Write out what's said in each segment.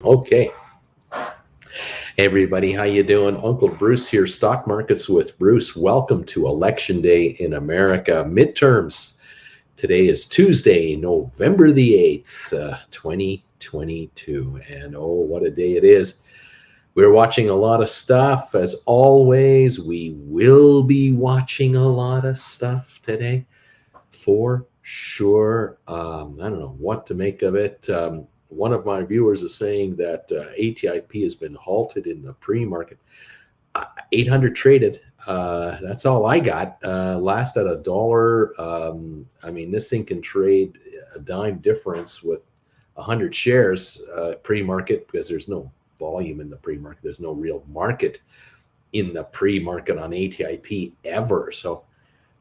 Okay. Hey everybody, how you doing? Uncle Bruce here, Stock Markets with Bruce. Welcome to Election Day in America, midterms. Today is Tuesday, November the 8th, 2022. And oh, what a day it is. We're watching a lot of stuff. As always, we will be watching a lot of stuff today, for sure. I don't know what to make of it. One of my viewers is saying that ATIP has been halted in the pre-market. 800 traded. That's all I got. Last at $1. I mean, this thing can trade a dime difference with 100 shares pre-market because there's no volume in the pre-market. There's no real market in the pre-market on ATIP ever. So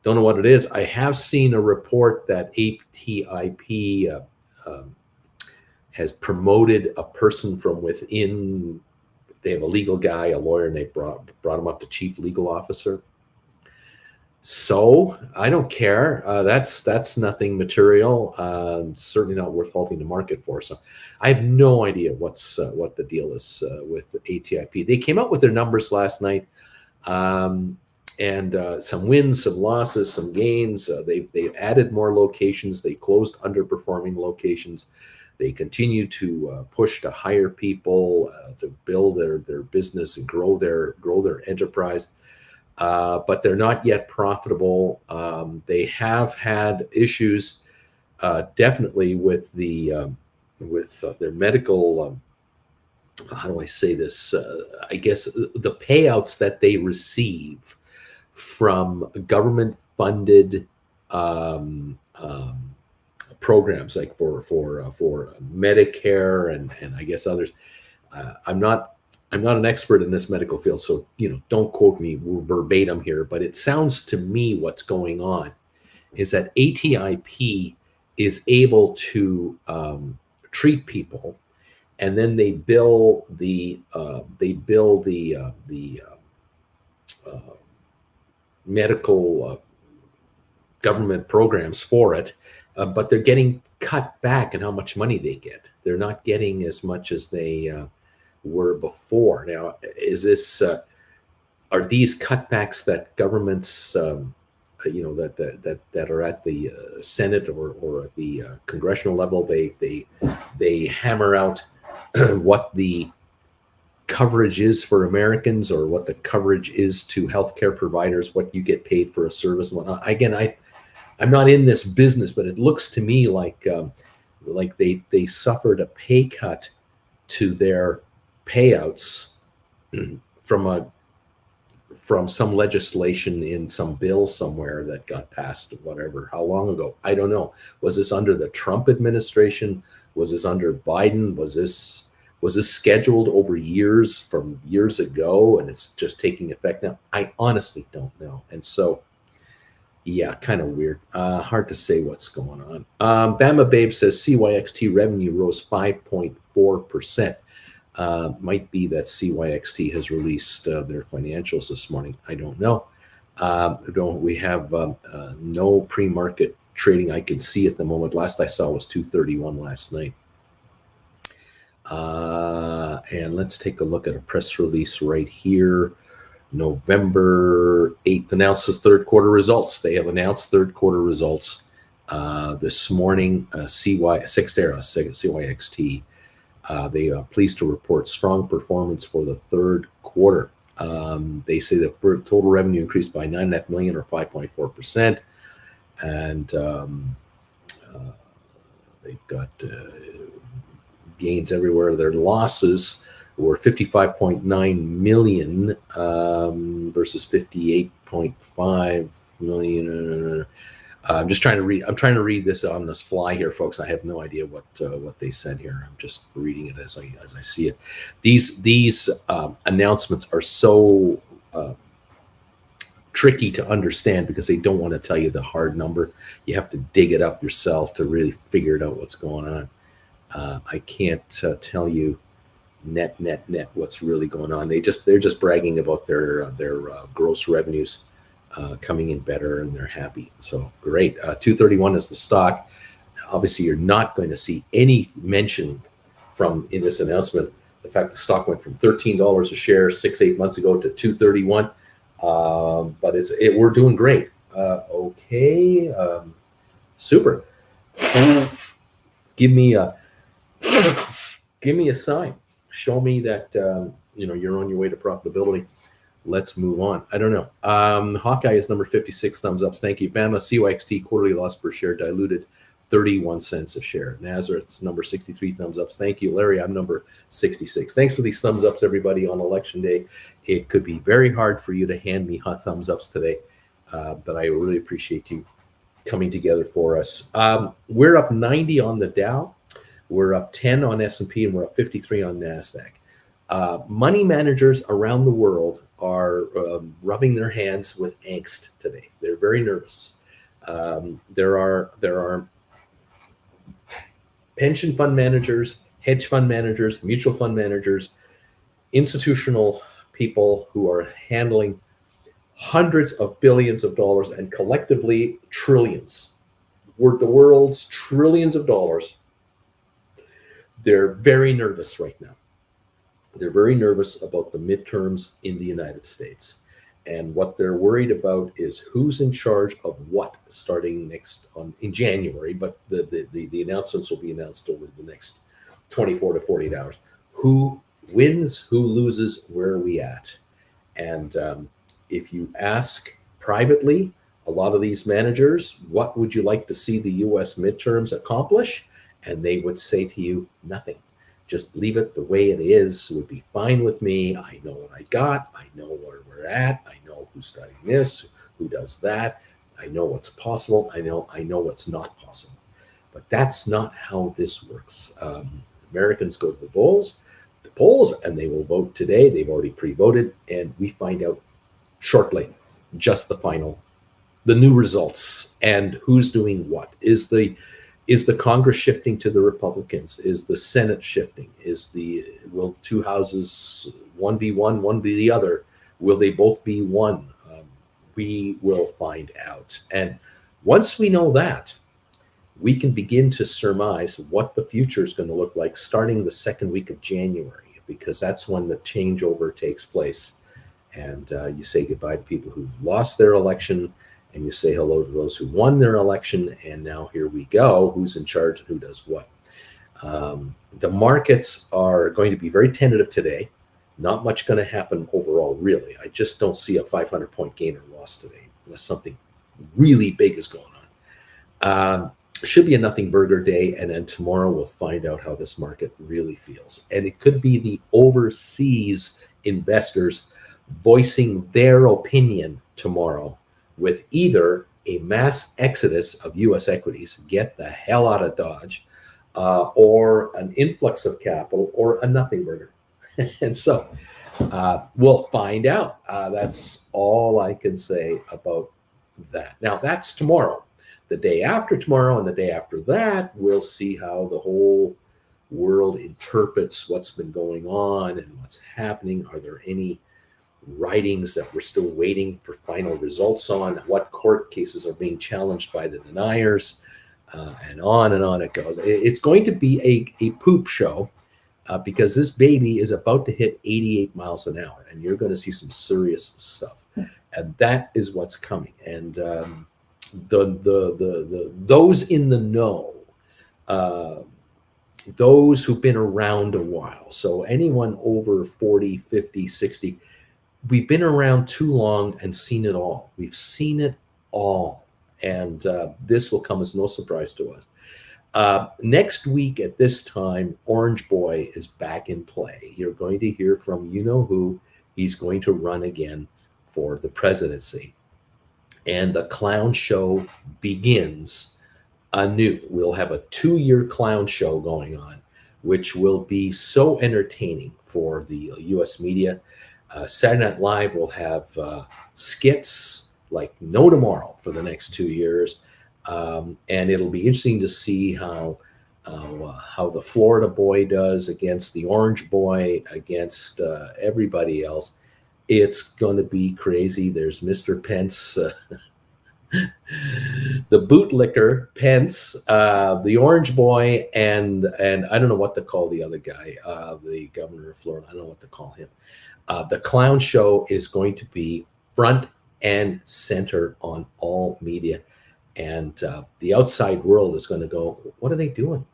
don't know what it is. I have seen a report that ATIP has promoted a person from within. They have a legal guy, a lawyer, and they brought him up to chief legal officer. So I don't care. That's nothing material. Certainly not worth halting the market for. So I have no idea what the deal is with ATIP. They came out with their numbers last night, and some wins, some losses, some gains. They've added more locations. They closed underperforming locations. They continue to push to hire people to build their business and grow their enterprise, but they're not yet profitable. They have had issues, definitely with the their medical. How do I say this? I guess the payouts that they receive from government-funded programs, like for Medicare and I guess others. I'm not an expert in this medical field, so don't quote me verbatim here. But it sounds to me what's going on is that ATIP is able to treat people, and then they bill the medical government programs for it. But they're getting cut back in how much money they get. They're not getting as much as they were before. Now, is this are these cutbacks that governments, that are at the Senate or at the congressional level? They hammer out what the coverage is for Americans, or what the coverage is to healthcare providers, what you get paid for a service and whatnot. Again, I'm not in this business, but it looks to me like they suffered a pay cut to their payouts from some legislation in some bill somewhere that got passed, whatever, how long ago, I don't know. Was this under the Trump administration? Was this under Biden? Was this scheduled over years, from years ago, and it's just taking effect now? I honestly don't know. And so, yeah, kind of weird. Hard to say what's going on. Bama Babe says CYXT revenue rose 5.4%. Might be that CYXT has released their financials this morning. I don't know. We have no pre-market trading I can see at the moment. Last I saw was 231 last night. And let's take a look at a press release right here. November 8th announces third quarter results. They have announced third quarter results this morning. CYXT. They are pleased to report strong performance for the third quarter. They say the total revenue increased by $9.5 million, or 5.4%, and they've got gains everywhere. Their losses were $55.9 million versus $58.5 million. I'm just trying to read. I'm trying to read this on this fly here, folks. I have no idea what they said here. I'm just reading it as I see it. These announcements are so tricky to understand because they don't want to tell you the hard number. You have to dig it up yourself to really figure it out what's going on. I can't tell you net what's really going on. They're just bragging about their gross revenues coming in better, and they're happy. So great. 231 is the stock. Obviously, you're not going to see any mention in this announcement. The fact the stock went from $13 a share 6-8 months ago to $2.31, but we're doing great. Okay, super. Give me a sign. Show me that you're on your way to profitability. Let's move on. I don't know. Hawkeye is number 56, thumbs ups. Thank you. Bama CYXT quarterly loss per share diluted 31 cents a share. Nazareth's number 63, thumbs ups. Thank you. Larry, I'm number 66. Thanks for these thumbs ups, everybody, on election day. It could be very hard for you to hand me thumbs ups today, but I really appreciate you coming together for us. We're up 90 on the Dow. We're up 10 on S&P, and we're up 53 on NASDAQ. Money managers around the world are rubbing their hands with angst today. They're very nervous. There are pension fund managers, hedge fund managers, mutual fund managers, institutional people who are handling hundreds of billions of dollars and collectively trillions. We're the world's trillions of dollars. They're very nervous right now. They're very nervous about the midterms in the United States. And what they're worried about is who's in charge of what starting in January, but the announcements will be announced over the next 24 to 48 hours. Who wins, who loses, where are we at? And if you ask privately, a lot of these managers, what would you like to see the US midterms accomplish? And they would say to you, nothing. Just leave it the way it is. It would be fine with me. I know what I got. I know where we're at. I know who's studying this, who does that. I know what's possible. I know what's not possible. But that's not how this works. Americans go to the polls, and they will vote today. They've already pre-voted, and we find out shortly just the new results and who's doing what. Is the Congress shifting to the Republicans? Is the Senate shifting? Will the two houses, one be one, one be the other? Will they both be one? We will find out. And once we know that, we can begin to surmise what the future is going to look like starting the second week of January, because that's when the changeover takes place. And you say goodbye to people who lost their election, and you say hello to those who won their election. And now here we go. Who's in charge and who does what? The markets are going to be very tentative today. Not much going to happen overall, really. I just don't see a 500-point gain or loss today, unless something really big is going on. Should be a nothing burger day. And then tomorrow we'll find out how this market really feels. And it could be the overseas investors voicing their opinion tomorrow, with either a mass exodus of U.S. equities, get the hell out of Dodge, or an influx of capital, or a nothing burger. And so we'll find out. That's all I can say about that. Now, that's tomorrow. The day after tomorrow and the day after that, we'll see how the whole world interprets what's been going on and what's happening. Are there any writings that we're still waiting for final results on? What court cases are being challenged by the deniers? And on it goes. It's going to be a poop show, because this baby is about to hit 88 miles an hour, and you're going to see some serious stuff. And that is what's coming. And those in the know, those who've been around a while, so anyone over 40, 50, 60, we've been around too long and seen it all. We've seen it all. And this will come as no surprise to us. Next week at this time, Orange Boy is back in play. You're going to hear from you-know-who. He's going to run again for the presidency. And the clown show begins anew. We'll have a 2-year clown show going on, which will be so entertaining for the U.S. media. Saturday Night Live will have skits like no tomorrow for the next 2 years. And it'll be interesting to see how the Florida boy does against the Orange Boy, against everybody else. It's going to be crazy. There's Mr. Pence The bootlicker, Pence, the orange boy, and I don't know what to call the other guy, the governor of Florida. I don't know what to call him. The clown show is going to be front and center on all media, and the outside world is going to go, "What are they doing?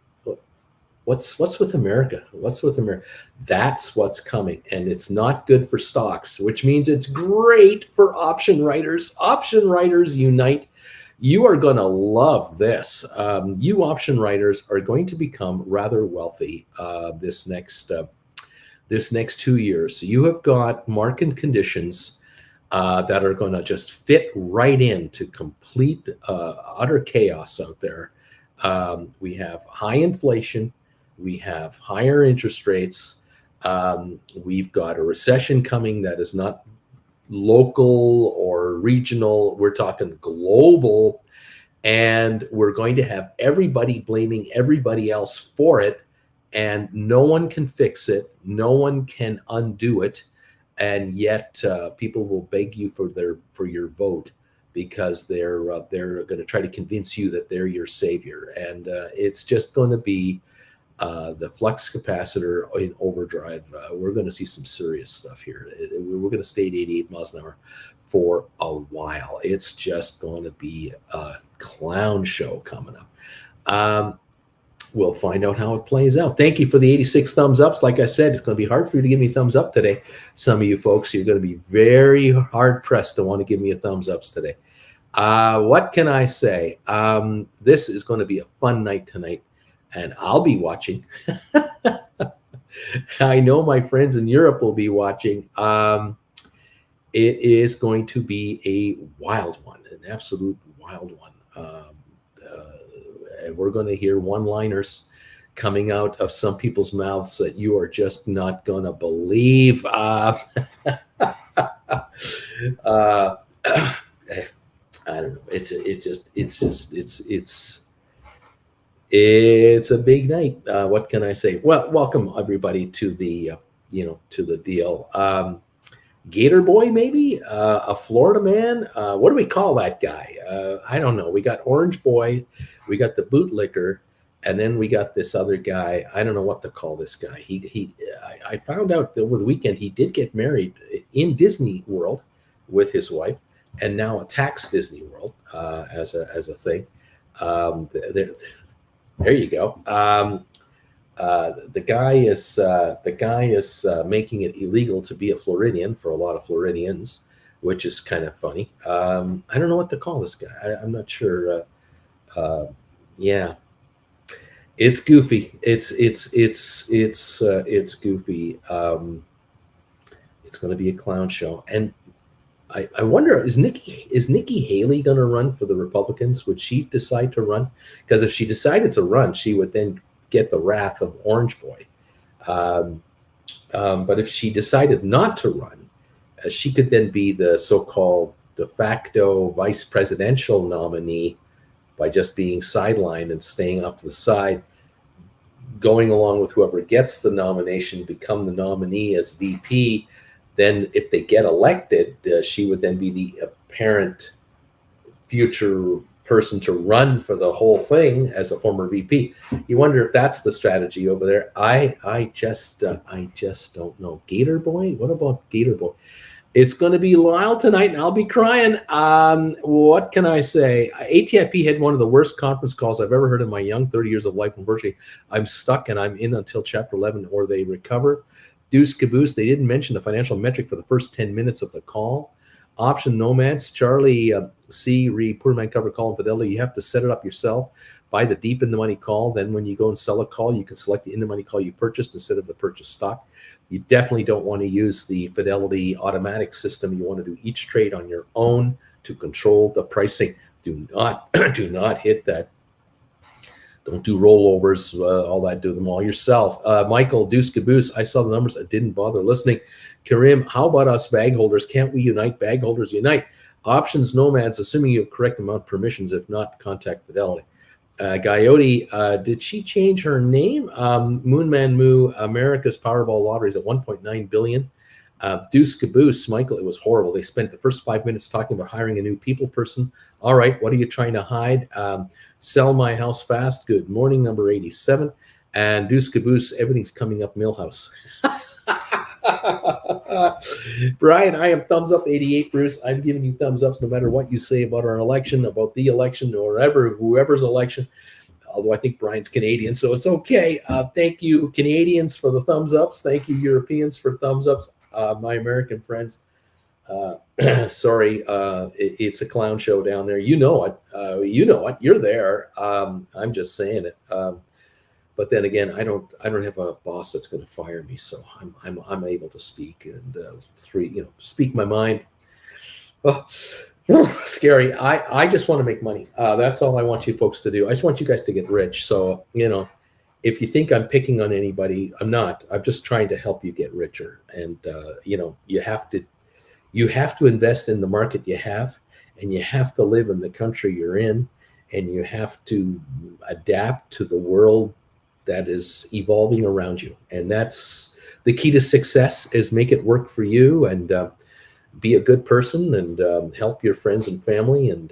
What's with America? What's with America?" That's what's coming, and it's not good for stocks, which means it's great for option writers. Option writers unite. You are going to love this. You option writers are going to become rather wealthy this next 2 years. So you have got market conditions that are going to just fit right into complete utter chaos out there. We have high inflation. We have higher interest rates. We've got a recession coming that is not local or regional. We're talking global. And we're going to have everybody blaming everybody else for it. And no one can fix it. No one can undo it. And yet people will beg you for your vote because they're going to try to convince you that they're your savior. And it's just going to be the flux capacitor in overdrive. We're going to see some serious stuff here. We're going to stay at 88 miles an hour for a while. It's just going to be a clown show coming up. We'll find out how it plays out. Thank you for the 86 thumbs ups. Like I said, it's going to be hard for you to give me thumbs up today. Some of you folks, you're going to be very hard pressed to want to give me a thumbs ups today. What can I say? This is going to be a fun night tonight, and I'll be watching. I know my friends in Europe will be watching. It is going to be a wild one, an absolute wild one. And we're going to hear one-liners coming out of some people's mouths that you are just not going to believe. I don't know. It's a big night. What can I say? Well, welcome everybody to the to the deal. Gator Boy, maybe a Florida man. What do we call that guy? I don't know. We got Orange Boy, we got the bootlicker, and then we got this other guy. I don't know what to call this guy. I found out over the weekend he did get married in Disney World with his wife, and now attacks Disney World as a thing. There you go. The guy is making it illegal to be a Floridian for a lot of Floridians, which is kind of funny. I don't know what to call this guy. I'm not sure. Yeah, it's goofy. It's goofy. It's going to be a clown show, and I wonder, is Nikki Haley going to run for the Republicans? Would she decide to run? Because if she decided to run, she would then get the wrath of Orange Boy. But if she decided not to run, she could then be the so-called de facto vice presidential nominee by just being sidelined and staying off to the side, going along with whoever gets the nomination, become the nominee as VP. Then if they get elected, she would then be the apparent future person to run for the whole thing as a former VP. You wonder if that's the strategy over there. I just don't know. Gator Boy? What about Gator Boy? It's going to be Lyle tonight, and I'll be crying. What can I say? ATIP had one of the worst conference calls I've ever heard in my young 30 years of life. And virtually, I'm stuck, and I'm in until Chapter 11, or they recover. Deuce Caboose, they didn't mention the financial metric for the first 10 minutes of the call. Option nomads, Charlie C. Re Poor Man Cover Call and Fidelity. You have to set it up yourself. Buy the deep in the money call. Then when you go and sell a call, you can select the in the money call you purchased instead of the purchased stock. You definitely don't want to use the Fidelity automatic system. You want to do each trade on your own to control the pricing. Do not hit that. Don't do rollovers, all that. Do them all yourself. Michael, Deuce Caboose, I saw the numbers. I didn't bother listening. Karim, how about us bag holders? Can't we unite? Bag holders unite. Options nomads, assuming you have correct amount of permissions. If not, contact Fidelity. Coyote, did she change her name? Moonman Moo, America's Powerball lottery is at 1.9 billion. Deuce Caboose, Michael, it was horrible. They spent the first 5 minutes talking about hiring a new people person. All right, what are you trying to hide? Sell my house fast. Good morning, number 87. And Deuce Caboose, everything's coming up Millhouse. Brian, I am thumbs up 88. Bruce, I'm giving you thumbs ups no matter what you say about our election, about the election, or whoever's election. Although I think Brian's Canadian, so it's okay. Thank you, Canadians, for the thumbs ups. Thank you, Europeans, for thumbs ups. My American friends, sorry, it's a clown show down there. You know it. You know it. You're there. I'm just saying it. But then again, I don't have a boss that's going to fire me, so I'm able to speak and speak my mind. Oh, scary. I just want to make money. That's all I want you folks to do. I just want you guys to get rich. So if you think I'm picking on anybody, I'm not. I'm just trying to help you get richer. And you have to invest in the market you have, and you have to live in the country you're in, and you have to adapt to the world that is evolving around you. And that's the key to success, is make it work for you, and be a good person, and help your friends and family, and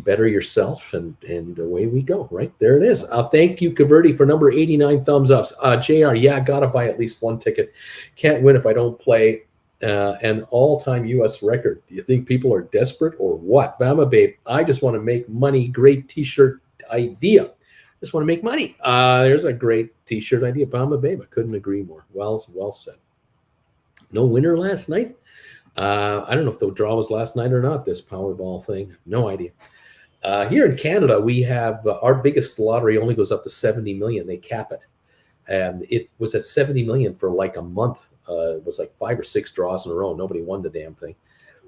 better yourself, and away we go. Right there it is. Thank you, Caverti, for number 89 thumbs ups. JR, yeah, gotta buy at least one ticket. Can't win if I don't play. An all-time U.S. record. Do you think people are desperate or what? Bama Babe, I just want to make money. Great t-shirt idea. Just want to make money. There's a great t-shirt idea. Bama Babe, I couldn't agree more. Well said. No winner last night. I don't know if the draw was last night or not, this Powerball thing. No idea. Here in Canada, we have our biggest lottery only goes up to 70 million. They cap it. And it was at 70 million for like a month. It was like 5 or 6 draws in a row. Nobody won the damn thing.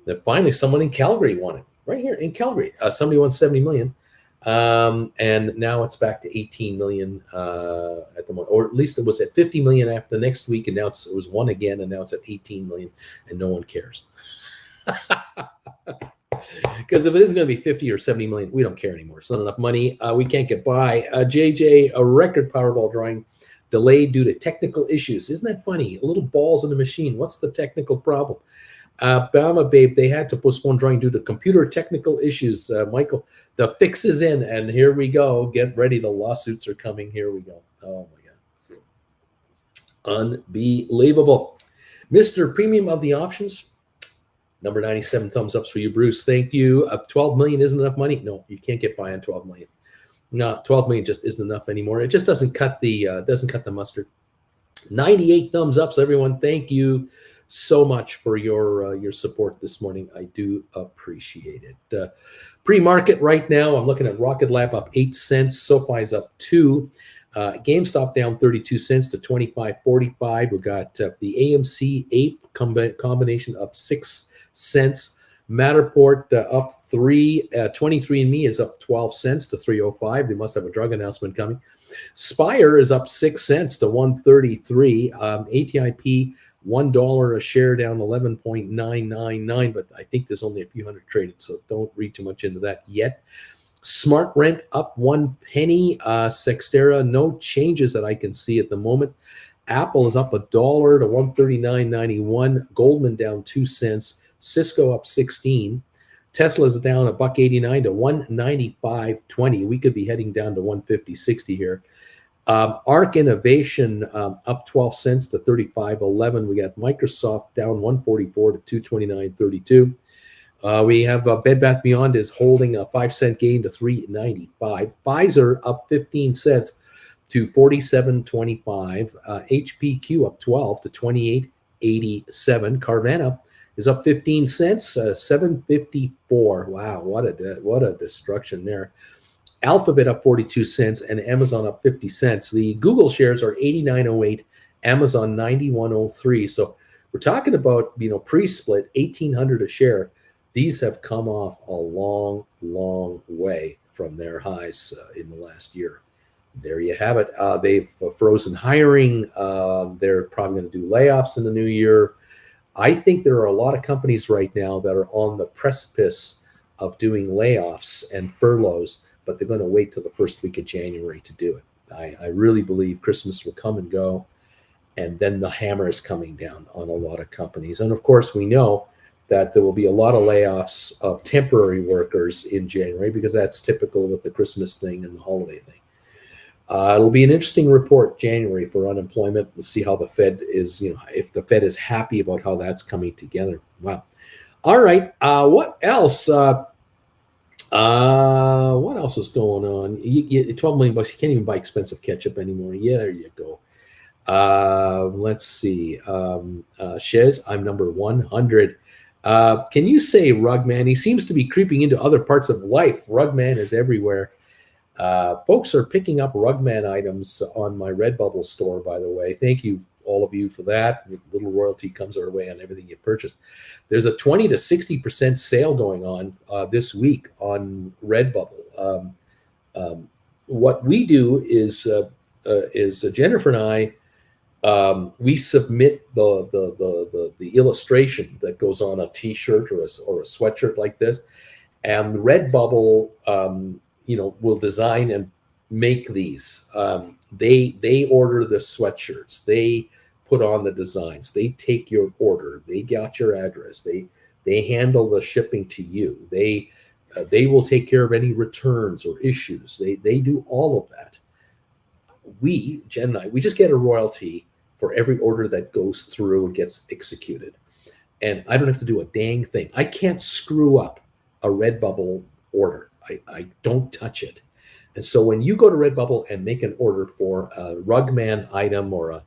Then finally, someone in Calgary won it. Right here in Calgary. Somebody won 70 million. And now it's back to 18 million at the moment. Or at least it was at 50 million after the next week. And now it was won again. And now it's at 18 million. And no one cares. Because if it isn't going to be 50 or 70 million, we don't care anymore. It's not enough money. We can't get by. JJ, a record Powerball drawing delayed due to technical issues. Isn't that funny? Little balls in the machine. What's the technical problem? Bama Babe, they had to postpone drawing due to computer technical issues. Michael, the fix is in, and here we go. Get ready. The lawsuits are coming. Here we go. Oh, my God. Unbelievable. Mr. Premium of the Options. Number 97 thumbs ups for you, Bruce. Thank you. 12 million isn't enough money. No, you can't get by on 12 million. No, 12 million just isn't enough anymore. It just doesn't cut the mustard. 98 thumbs ups, everyone. Thank you so much for your support this morning. I do appreciate it. Pre-market right now, I'm looking at Rocket Lab up 8 cents. SoFi's up 2. GameStop down 32 cents to 25.45. We got the AMC APE combination up 6 cents. Matterport up 3. 23andMe is up 12 cents to 305. They must have a drug announcement coming. Spire is up 6 cents to 133. ATIP $1 a share, down 11.999. But I think there's only a few hundred traded, so don't read too much into that yet. Smart Rent up 1 penny. Sextera, no changes that I can see at the moment. Apple is up $1 to 139.91. Goldman down 2 cents. Cisco up 16. Tesla's down $1.89 to 195.20. We could be heading down to 150.60 here. ARC Innovation up 12 cents to 35.11. We got Microsoft down 144 to 229.32. We have Bed Bath Beyond is holding a 5-cent gain to 3.95. Pfizer up 15 cents to 47.25. HPQ up 12 to 28.87. Carvana is up 15 cents, 7.54. Wow, what a destruction there. Alphabet up 42 cents and Amazon up 50 cents. The Google shares are 89.08, Amazon 91.03. So we're talking about, pre-split 1,800 a share. These have come off a long, long way from their highs in the last year. There you have it. They've frozen hiring. They're probably going to do layoffs in the new year. I think there are a lot of companies right now that are on the precipice of doing layoffs and furloughs, but they're going to wait till the first week of January to do it. I really believe Christmas will come and go, and then the hammer is coming down on a lot of companies. And of course, we know that there will be a lot of layoffs of temporary workers in January, because that's typical with the Christmas thing and the holiday thing. It'll be an interesting report, January, for unemployment. We'll see how the Fed is, if the Fed is happy about how that's coming together. Wow. All right. What else? What else is going on? 12 million bucks. You can't even buy expensive ketchup anymore. Yeah, there you go. Let's see. Shez, I'm number 100. Can you say Rugman? He seems to be creeping into other parts of life. Rugman is everywhere. Folks are picking up Rugman items on my Redbubble store, by the way. Thank you, all of you, for that. A little royalty comes our way on everything you purchase. There's a 20 to 60% sale going on this week on Redbubble. What we do is Jennifer and I, we submit the illustration that goes on a T-shirt or a sweatshirt like this, and Redbubble, will design and make these. They order the sweatshirts. They put on the designs. They take your order. They got your address. They handle the shipping to you. They will take care of any returns or issues. They do all of that. Jen and I, we just get a royalty for every order that goes through and gets executed. And I don't have to do a dang thing. I can't screw up a Redbubble order. I don't touch it. And so when you go to Redbubble and make an order for a Rugman item or a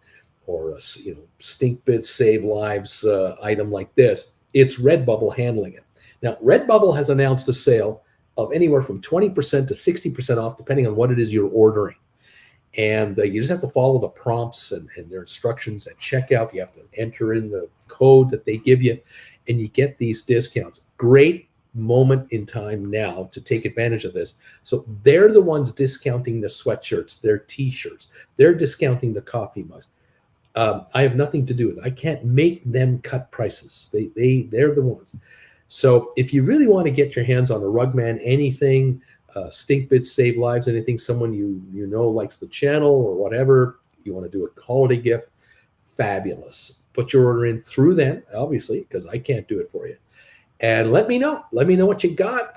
Stink Bits Save Lives item like this, it's Redbubble handling it. Now, Redbubble has announced a sale of anywhere from 20% to 60% off, depending on what it is you're ordering. And you just have to follow the prompts and their instructions at checkout. You have to enter in the code that they give you, and you get these discounts. Great moment in time now to take advantage of this. So they're the ones discounting the sweatshirts, their T-shirts. They're discounting the coffee mugs. I have nothing to do with it. I can't make them cut prices. They're the ones. So if you really want to get your hands on a Rugman anything, Stink Bits Save Lives, anything someone you know likes the channel or whatever, you want to do a holiday gift, fabulous. Put your order in through them, obviously, because I can't do it for you. And let me know. Let me know what you got.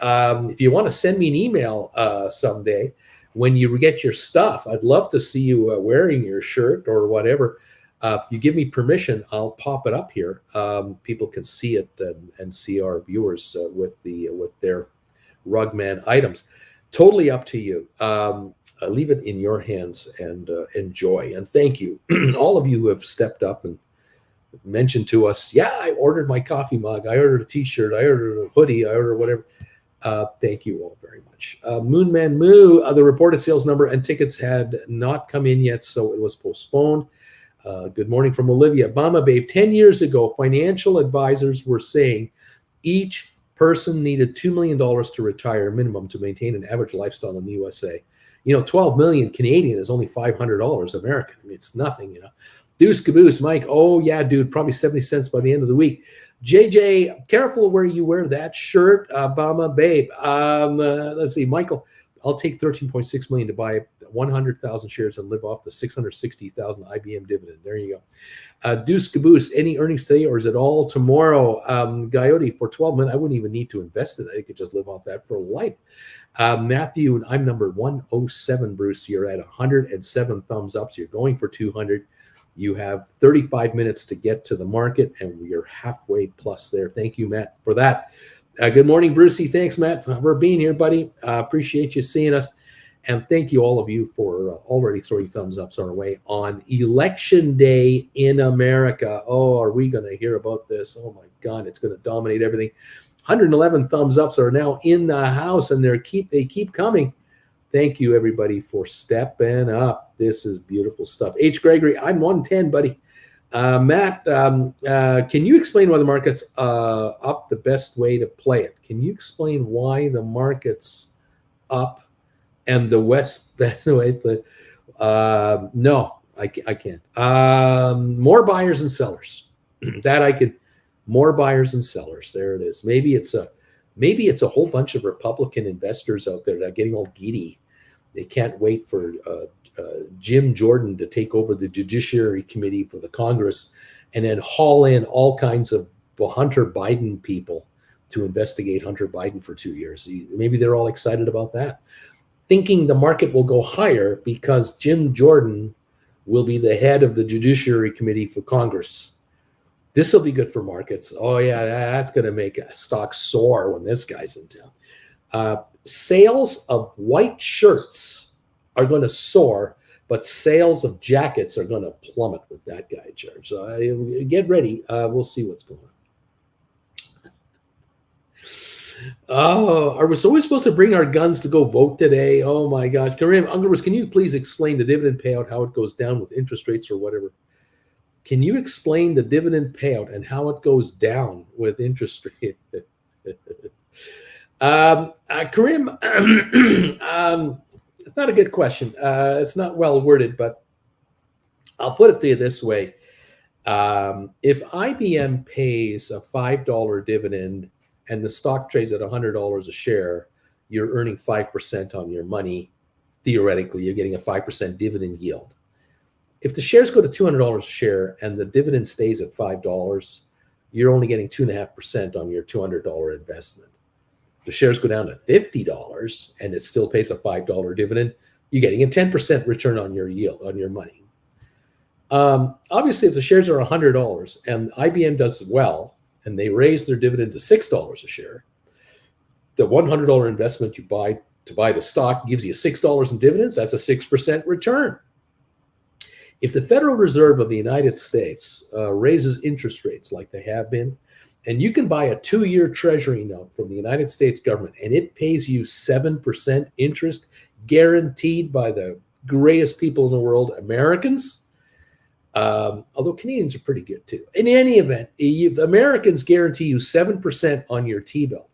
If you want to send me an email someday when you get your stuff, I'd love to see you wearing your shirt or whatever. If you give me permission, I'll pop it up here. People can see it and see our viewers with their Rugman items. Totally up to you. Leave it in your hands and enjoy. And thank you, all of you who have stepped up and mentioned to us, yeah, I ordered my coffee mug, I ordered a T-shirt, I ordered a hoodie, I ordered whatever. Thank you all very much. Moonman Moo, the reported sales number and tickets had not come in yet, so it was postponed. Good morning from Olivia. Bama Babe, 10 years ago, financial advisors were saying each person needed $2 million to retire minimum to maintain an average lifestyle in the USA. 12 million Canadian is only $500 American. I mean, it's nothing, Deuce Caboose, Mike, oh yeah, dude, probably 70 cents by the end of the week. JJ, careful where you wear that shirt, Bama Babe. Let's see, Michael, I'll take 13.6 million to buy 100,000 shares and live off the 660,000 IBM dividend. There you go. Deuce Caboose, any earnings today or is it all tomorrow? Coyote, for 12 minutes, I wouldn't even need to invest in it. I could just live off that for life. Matthew, I'm number 107, Bruce. You're at 107 thumbs up. So you're going for 200. You have 35 minutes to get to the market, and we are halfway plus there. Thank you, Matt, for that. Good morning, Brucey. Thanks, Matt, for being here, buddy. Appreciate you seeing us. And thank you, all of you, for already throwing thumbs ups our way on Election Day in America. Oh, are we going to hear about this? Oh, my God, it's going to dominate everything. 111 thumbs ups are now in the house, and they keep coming. Thank you, everybody, for stepping up. This is beautiful stuff. H. Gregory, I'm 110, buddy. Matt, can you explain why the market's up, the best way to play it? Can you explain why the market's up and the West best way to no, I can't. More buyers and sellers. That I could. More buyers and sellers. There it is. Maybe it's a whole bunch of Republican investors out there that are getting all giddy. They can't wait for Jim Jordan to take over the Judiciary Committee for the Congress and then haul in all kinds of Hunter Biden people to investigate Hunter Biden for 2 years. Maybe they're all excited about that, thinking the market will go higher because Jim Jordan will be the head of the Judiciary Committee for Congress. This will be good for markets. Oh, yeah, that's going to make a stock soar when this guy's in town. Sales of white shirts are going to soar, but sales of jackets are going to plummet with that guy in charge. So get ready. We'll see what's going on. Oh, are we supposed to bring our guns to go vote today? Oh my gosh. Karim Ungerus, can you please explain the dividend payout, how it goes down with interest rates or whatever? Can you explain the dividend payout and how it goes down with interest rate? Karim, it's not a good question. It's not well worded, but I'll put it to you this way. If IBM pays a $5 dividend and the stock trades at $100 a share, you're earning 5% on your money. Theoretically, you're getting a 5% dividend yield. If the shares go to $200 a share and the dividend stays at $5, you're only getting 2.5% on your $200 investment. If the shares go down to $50 and it still pays a $5 dividend, you're getting a 10% return on your yield, on your money. Obviously, if the shares are $100 and IBM does well, and they raise their dividend to $6 a share, the $100 investment you buy to buy the stock gives you $6 in dividends. That's a 6% return. If the Federal Reserve of the United States raises interest rates like they have been, and you can buy a 2-year treasury note from the United States government and it pays you 7% interest guaranteed by the greatest people in the world, Americans, although Canadians are pretty good too. In any event, the Americans guarantee you 7% on your T-bill.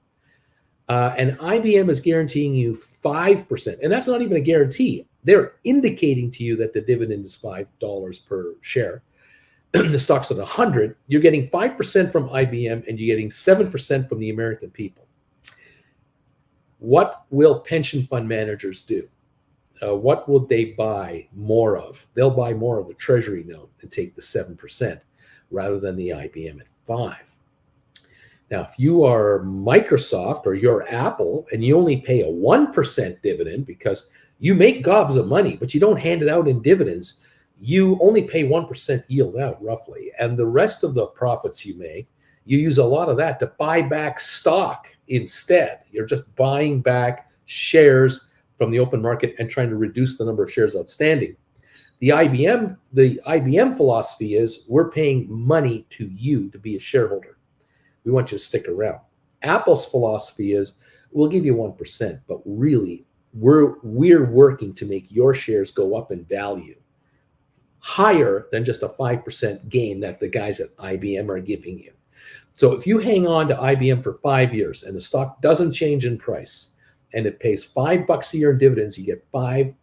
And IBM is guaranteeing you 5%. And that's not even a guarantee. They're indicating to you that the dividend is $5 per share. The stock's at 100. You're getting 5% from IBM and you're getting 7% from the American people. What will pension fund managers do? What would they buy more of? They'll buy more of the treasury note and take the 7% rather than the IBM at 5%. Now, if you are Microsoft or you're Apple and you only pay a 1% dividend because you make gobs of money, but you don't hand it out in dividends, you only pay 1% yield out roughly. And the rest of the profits you make, you use a lot of that to buy back stock instead. You're just buying back shares from the open market and trying to reduce the number of shares outstanding. The IBM philosophy is we're paying money to you to be a shareholder. We want you to stick around. Apple's philosophy is we'll give you 1%, but really we're working to make your shares go up in value higher than just a 5% gain that the guys at IBM are giving you. So if you hang on to IBM for 5 years and the stock doesn't change in price, and it pays $5 a year in dividends, you get $5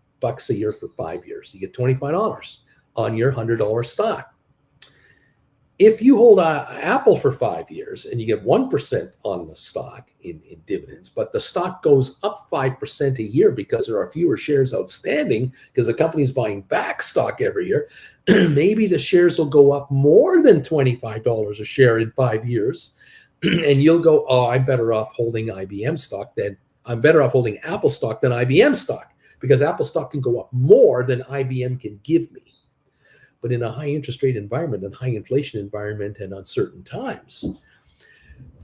a year for 5 years. You get $25 on your $100 stock. If you hold Apple for 5 years and you get 1% on the stock in dividends, but the stock goes up 5% a year because there are fewer shares outstanding because the company's buying back stock every year, maybe the shares will go up more than $25 a share in 5 years. And you'll go, oh, I'm better off holding IBM stock than I'm better off holding Apple stock than IBM stock because Apple stock can go up more than IBM can give me. But in a high interest rate environment and high inflation environment and uncertain times,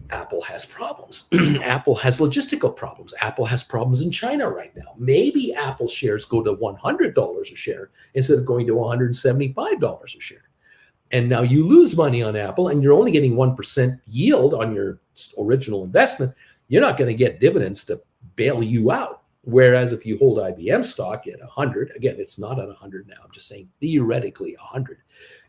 Apple has problems. Apple has logistical problems. Apple has problems in China right now. Maybe Apple shares go to $100 a share instead of going to $175 a share. And now you lose money on Apple and you're only getting 1% yield on your original investment. You're not going to get dividends to bail you out. Whereas if you hold IBM stock at 100, again, it's not at 100 now. I'm just saying theoretically 100.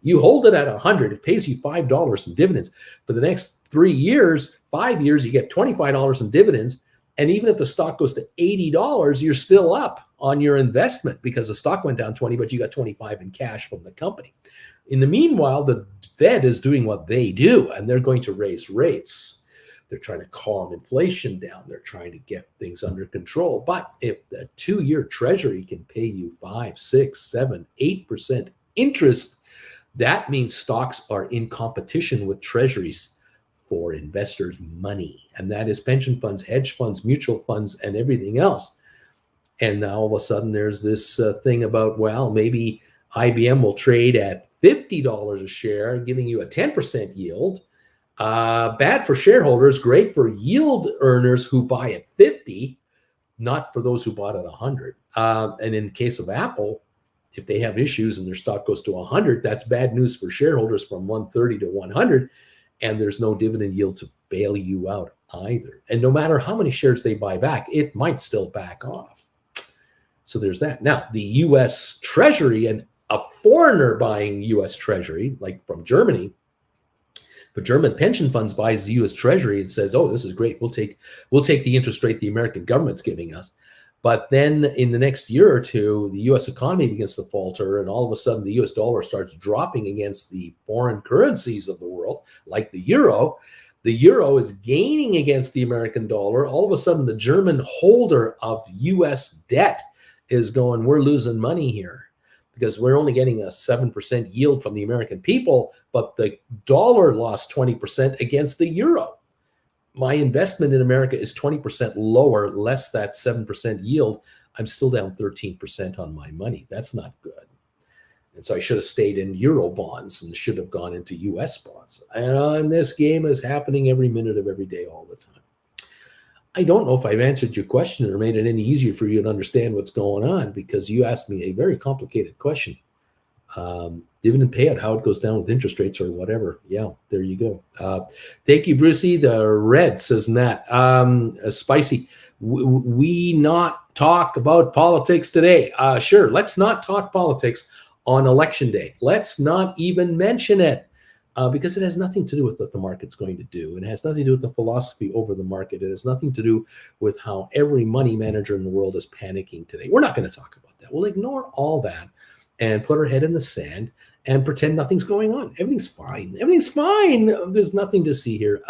You hold it at 100, it pays you $5 in dividends. For the next 3 years, 5 years, you get $25 in dividends. And even if the stock goes to $80, you're still up on your investment because the stock went down 20, but you got 25 in cash from the company. In the meanwhile, the Fed is doing what they do, and they're going to raise rates. They're trying to calm inflation down. They're trying to get things under control. But if the 2-year treasury can pay you 5, 6, 7, 8% interest, that means stocks are in competition with treasuries for investors' money. And that is pension funds, hedge funds, mutual funds, and everything else. And now all of a sudden there's this thing about, well, maybe IBM will trade at $50 a share, giving you a 10% yield. Bad for shareholders, great for yield earners who buy at 50, not for those who bought at 100. And in the case of Apple, if they have issues and their stock goes to 100, that's bad news for shareholders from 130 to 100. And there's no dividend yield to bail you out either. And no matter how many shares they buy back, it might still back off. So there's that. Now, the U.S. Treasury and a foreigner buying U.S. Treasury, like from Germany, if a German pension funds buys the U.S. Treasury and says, "Oh, this is great. We'll take the interest rate the American government's giving us," but then in the next year or two, the U.S. economy begins to falter, and all of a sudden, the U.S. dollar starts dropping against the foreign currencies of the world, like the euro. The euro is gaining against the American dollar. All of a sudden, the German holder of U.S. debt is going, "We're losing money here, because we're only getting a 7% yield from the American people, but the dollar lost 20% against the euro. My investment in America is 20% lower, less that 7% yield. I'm still down 13% on my money. That's not good." And so I should have stayed in euro bonds and should have gone into US bonds. And this game is happening every minute of every day, all the time. I don't know if I've answered your question or made it any easier for you to understand what's going on, because you asked me a very complicated question. Dividend payout, how it goes down with interest rates or whatever. Yeah, there you go. Thank you, Brucey. The red, says Nat. Spicy. We not talk about politics today. Sure, let's not talk politics on election day. Let's not even mention it. Because it has nothing to do with what the market's going to do. It has nothing to do with the philosophy over the market. It has nothing to do with how every money manager in the world is panicking today. We're not going to talk about that. We'll ignore all that and put our head in the sand and pretend nothing's going on. Everything's fine. Everything's fine. There's nothing to see here.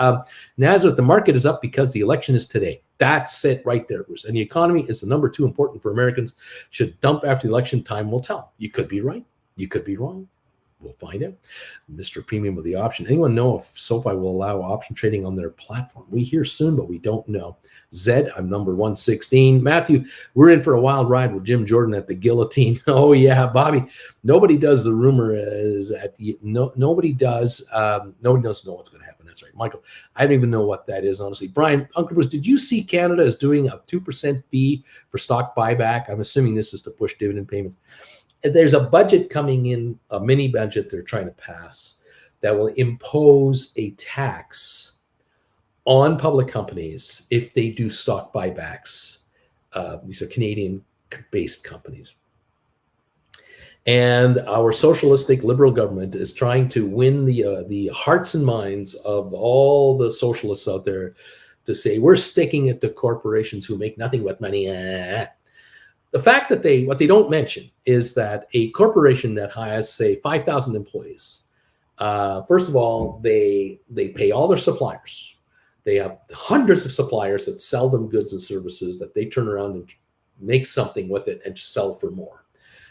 Nazareth, the market is up because the election is today. That's it right there, Bruce. And the economy is the number 2 important for Americans. Should dump after the election. Time will tell. You could be right. You could be wrong. We'll find out. Mr. Premium with the option. Anyone know if SoFi will allow option trading on their platform? We hear soon, but we don't know. Zed, I'm number 116. Matthew, we're in for a wild ride with Jim Jordan at the guillotine. Oh, yeah, Bobby. Nobody does. The rumor is that nobody does. Nobody doesn't know what's going to happen. That's right. Michael, I don't even know what that is, honestly. Brian, Uncle Bruce, did you see Canada is doing a 2% fee for stock buyback? I'm assuming this is to push dividend payments. There's a budget coming in, a mini budget they're trying to pass, that will impose a tax on public companies if they do stock buybacks. These are Canadian-based companies. And our socialistic liberal government is trying to win the hearts and minds of all the socialists out there to say, we're sticking it to corporations who make nothing but money. The fact that what they don't mention is that a corporation that has, say, 5,000 employees, first of all, they pay all their suppliers. They have hundreds of suppliers that sell them goods and services that they turn around and make something with it and sell for more.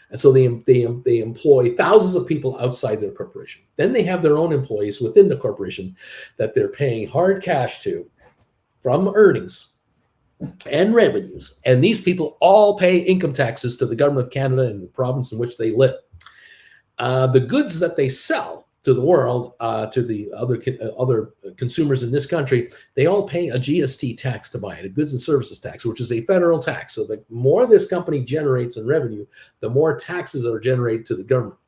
And so they employ thousands of people outside their corporation. Then they have their own employees within the corporation that they're paying hard cash to from earnings and revenues, and these people all pay income taxes to the government of Canada and the province in which they live. The goods that they sell to the world, to the other consumers in this country, they all pay a GST tax to buy it, a goods and services tax, which is a federal tax. So the more this company generates in revenue, the more taxes are generated to the government.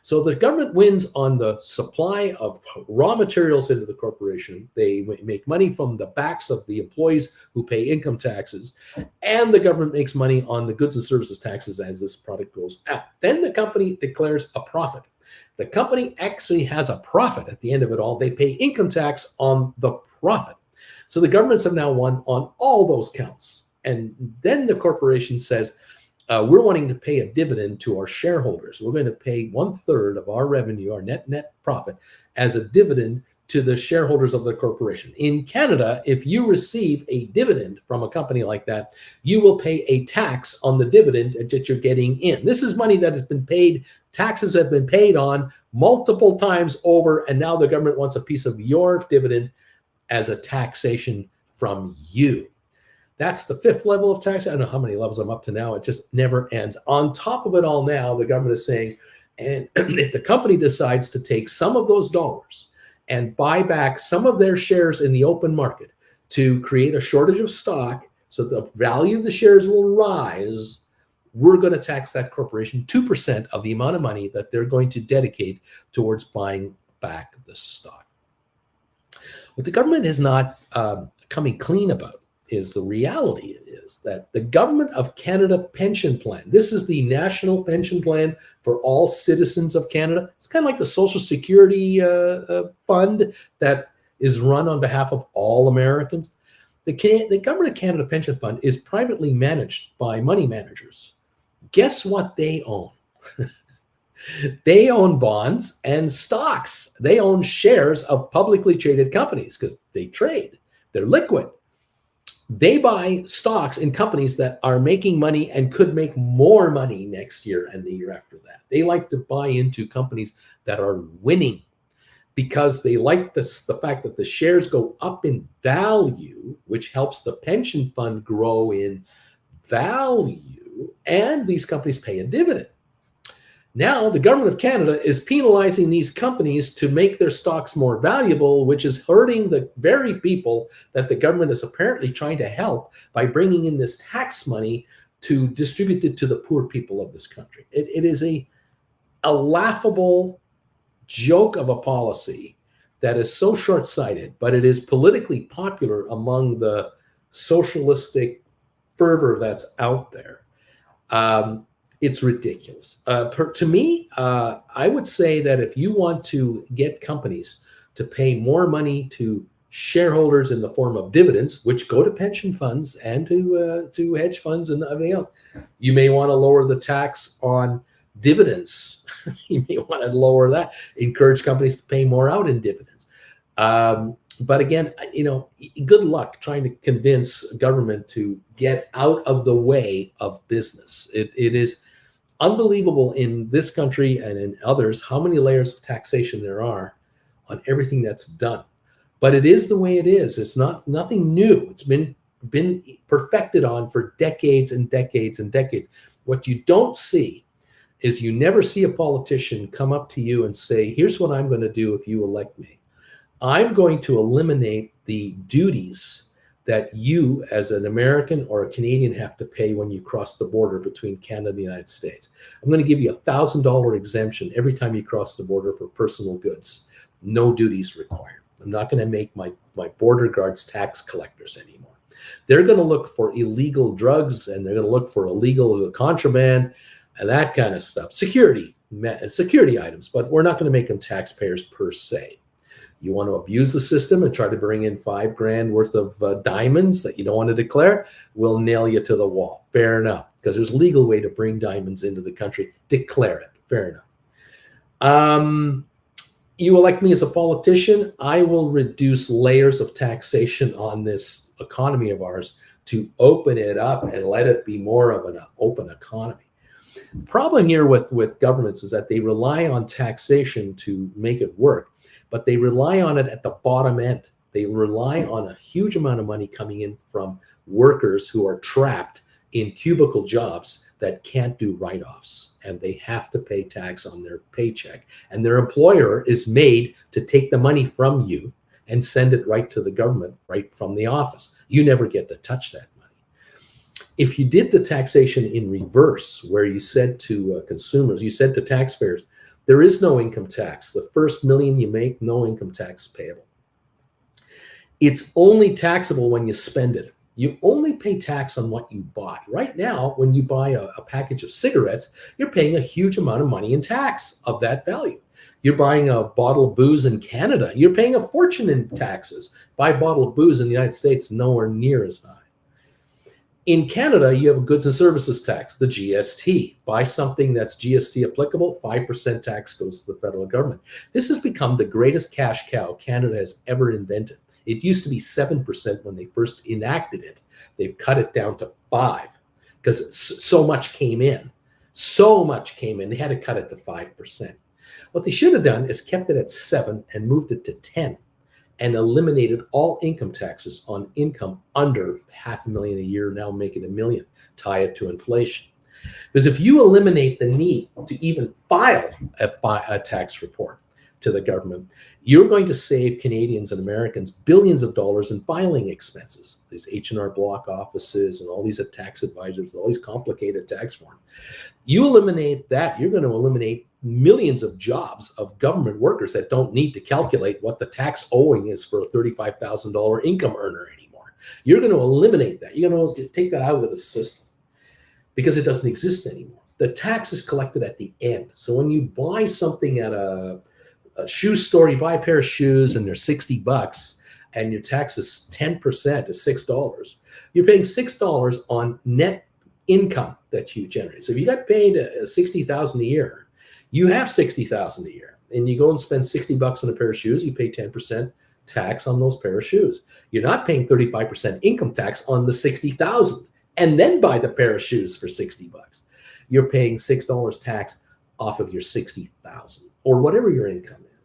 So the government wins on the supply of raw materials into the corporation. They make money from the backs of the employees who pay income taxes, and the government makes money on the goods and services taxes as this product goes out. Then the company declares a profit. The company actually has a profit at the end of it all. They pay income tax on the profit. So the governments have now won on all those counts. And then the corporation says, we're wanting to pay a dividend to our shareholders. We're going to pay 1/3 of our revenue, our net profit, as a dividend to the shareholders of the corporation. In Canada, if you receive a dividend from a company like that, you will pay a tax on the dividend that you're getting in. This is money that has been paid, taxes have been paid on multiple times over, and now the government wants a piece of your dividend as a taxation from you. That's the fifth level of tax. I don't know how many levels I'm up to now. It just never ends. On top of it all now, the government is saying, and if the company decides to take some of those dollars and buy back some of their shares in the open market to create a shortage of stock so the value of the shares will rise, we're going to tax that corporation 2% of the amount of money that they're going to dedicate towards buying back the stock. What the government is not coming clean about is the reality is that the Government of Canada pension plan, this is the national pension plan for all citizens of Canada. It's kind of like the Social Security fund that is run on behalf of all Americans. The Government of Canada pension fund is privately managed by money managers. Guess what they own? They own bonds and stocks. They own shares of publicly traded companies because they trade. They're liquid. They buy stocks in companies that are making money and could make more money next year and the year after that. They like to buy into companies that are winning because they like the fact that the shares go up in value, which helps the pension fund grow in value, and these companies pay a dividend. Now, the Government of Canada is penalizing these companies to make their stocks more valuable, which is hurting the very people that the government is apparently trying to help by bringing in this tax money to distribute it to the poor people of this country. It is a laughable joke of a policy that is so short-sighted, but it is politically popular among the socialistic fervor that's out there. It's ridiculous. To me, I would say that if you want to get companies to pay more money to shareholders in the form of dividends, which go to pension funds and to hedge funds and everything else, you may want to lower the tax on dividends. You may want to lower that, encourage companies to pay more out in dividends. But again, good luck trying to convince government to get out of the way of business. It is unbelievable in this country and in others how many layers of taxation there are on everything that's done. But it is the way it is. It's nothing new. It's been perfected on for decades and decades and decades. What you don't see is you never see a politician come up to you and say, here's what I'm going to do if you elect me. I'm going to eliminate the duties that you as an American or a Canadian have to pay when you cross the border between Canada and the United States. I'm going to give you $1,000 exemption every time you cross the border for personal goods. No duties required. I'm not going to make my border guards tax collectors anymore. They're going to look for illegal drugs and they're going to look for illegal contraband and that kind of stuff. Security items, but we're not going to make them taxpayers per se. You want to abuse the system and try to bring in $5,000 worth of diamonds that you don't want to declare, we'll nail you to the wall. Fair enough, because there's a legal way to bring diamonds into the country. Declare it. Fair enough. You elect me as a politician, I will reduce layers of taxation on this economy of ours to open it up and let it be more of an open economy. The problem here with governments is that they rely on taxation to make it work, but they rely on it at the bottom end. They rely on a huge amount of money coming in from workers who are trapped in cubicle jobs that can't do write-offs, and they have to pay tax on their paycheck. And their employer is made to take the money from you and send it right to the government, right from the office. You never get to touch that money. If you did the taxation in reverse, where you said to consumers, you said to taxpayers, there is no income tax. The first million you make, no income tax payable. It's only taxable when you spend it. You only pay tax on what you buy. Right now, when you buy a package of cigarettes, you're paying a huge amount of money in tax of that value. You're buying a bottle of booze in Canada, you're paying a fortune in taxes. Buy a bottle of booze in the United States, nowhere near as high. In Canada, you have a goods and services tax, the GST. Buy something that's GST applicable, 5% tax goes to the federal government. This has become the greatest cash cow Canada has ever invented. It used to be 7% when they first enacted it. They've cut it down to 5 because so much came in. So much came in, they had to cut it to 5%. What they should have done is kept it at 7 and moved it to 10. And eliminated all income taxes on income under $500,000 a year, now make it $1 million, tie it to inflation. Because if you eliminate the need to even file a tax report to the government, you're going to save Canadians and Americans billions of dollars in filing expenses. These H&R Block offices and all these tax advisors, all these complicated tax forms. You eliminate that, you're going to eliminate millions of jobs of government workers that don't need to calculate what the tax owing is for a $35,000 income earner anymore. You're going to eliminate that. You're going to take that out of the system because it doesn't exist anymore. The tax is collected at the end. So when you buy something at a shoe store, you buy a pair of shoes and they're $60 and your tax is 10% is $6. You're paying $6 on net income that you generate. So if you got paid $60,000 a year, you have $60,000 a year, and you go and spend $60 on a pair of shoes. You pay 10% tax on those pair of shoes. You're not paying 35% income tax on the $60,000, and then buy the pair of shoes for $60. You're paying $6 tax off of your $60,000 or whatever your income is.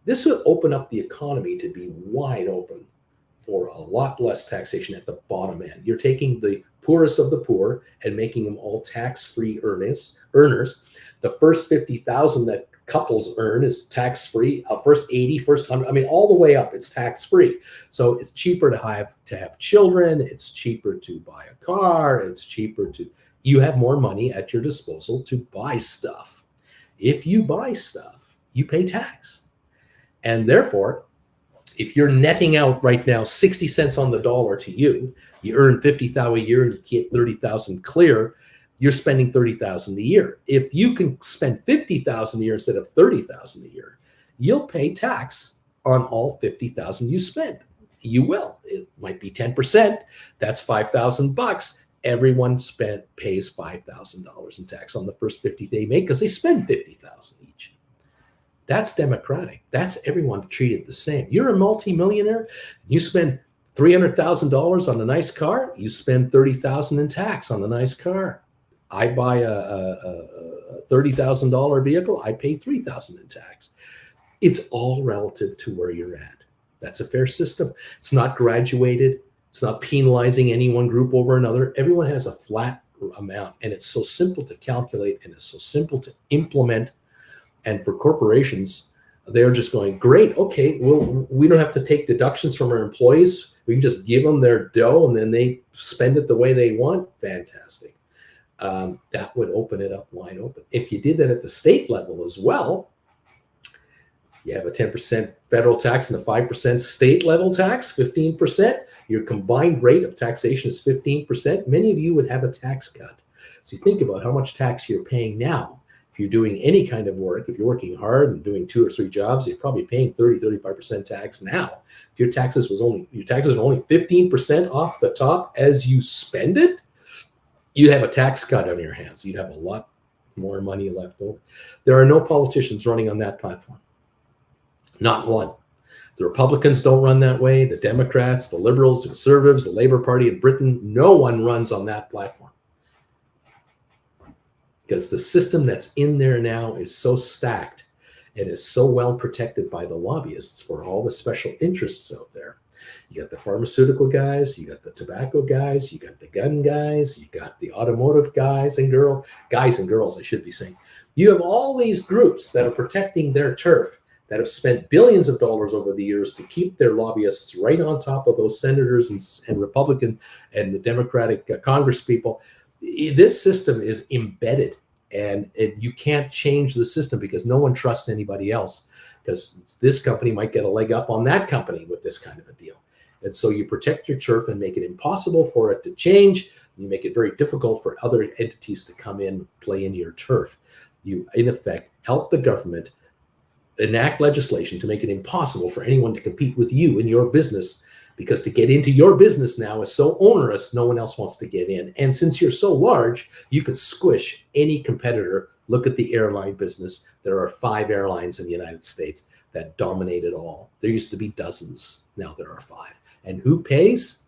This would open up the economy to be wide open for a lot less taxation at the bottom end. You're taking the poorest of the poor and making them all tax-free earners. The first 50,000 that couples earn is tax-free. First 80, first 100, I mean, all the way up, it's tax-free. So it's cheaper to have children. It's cheaper to buy a car. It's cheaper to, you have more money at your disposal to buy stuff. If you buy stuff, you pay tax. And therefore, if you're netting out right now 60 cents on the dollar to you, you earn 50,000 a year and you get 30,000 clear, you're spending 30,000 a year. If you can spend 50,000 a year instead of 30,000 a year, you'll pay tax on all 50,000 you spend. You will. It might be 10%. That's $5,000. Everyone pays $5,000 in tax on the first 50 they make because they spend 50,000 each. That's democratic. That's everyone treated the same. You're a multimillionaire. You spend $300,000 on a nice car. You spend $30,000 in tax on the nice car. I buy a $30,000 vehicle. I pay $3,000 in tax. It's all relative to where you're at. That's a fair system. It's not graduated. It's not penalizing any one group over another. Everyone has a flat amount, and it's so simple to calculate, and it's so simple to implement. And for corporations, they're just going, great, okay, well, we don't have to take deductions from our employees. We can just give them their dough and then they spend it the way they want. Fantastic. That would open it up wide open. If you did that at the state level as well, you have a 10% federal tax and a 5% state level tax, 15%. Your combined rate of taxation is 15%. Many of you would have a tax cut. So you think about how much tax you're paying now. If you're doing any kind of work, if you're working hard and doing 2 or 3 jobs, you're probably paying 35% tax now. If your taxes are only 15% off the top as you spend it, you'd have a tax cut on your hands. You'd have a lot more money left over. There are no politicians running on that platform. Not one. The Republicans don't run that way. The Democrats, the Liberals, the Conservatives, the Labour Party in Britain, no one runs on that platform. Because the system that's in there now is so stacked and is so well protected by the lobbyists for all the special interests out there. You got the pharmaceutical guys, you got the tobacco guys, you got the gun guys, you got the automotive guys and girls, I should be saying. You have all these groups that are protecting their turf, that have spent billions of dollars over the years to keep their lobbyists right on top of those senators and Republican and the Democratic Congress people. This system is embedded, and you can't change the system because no one trusts anybody else, because this company might get a leg up on that company with this kind of a deal. And so you protect your turf and make it impossible for it to change. You make it very difficult for other entities to come in, play in your turf. You, in effect, help the government enact legislation to make it impossible for anyone to compete with you in your business because to get into your business now is so onerous, no one else wants to get in. And since you're so large, you can squish any competitor. Look at the airline business. There are 5 airlines in the United States that dominate it all. There used to be dozens. Now there are 5. And who pays?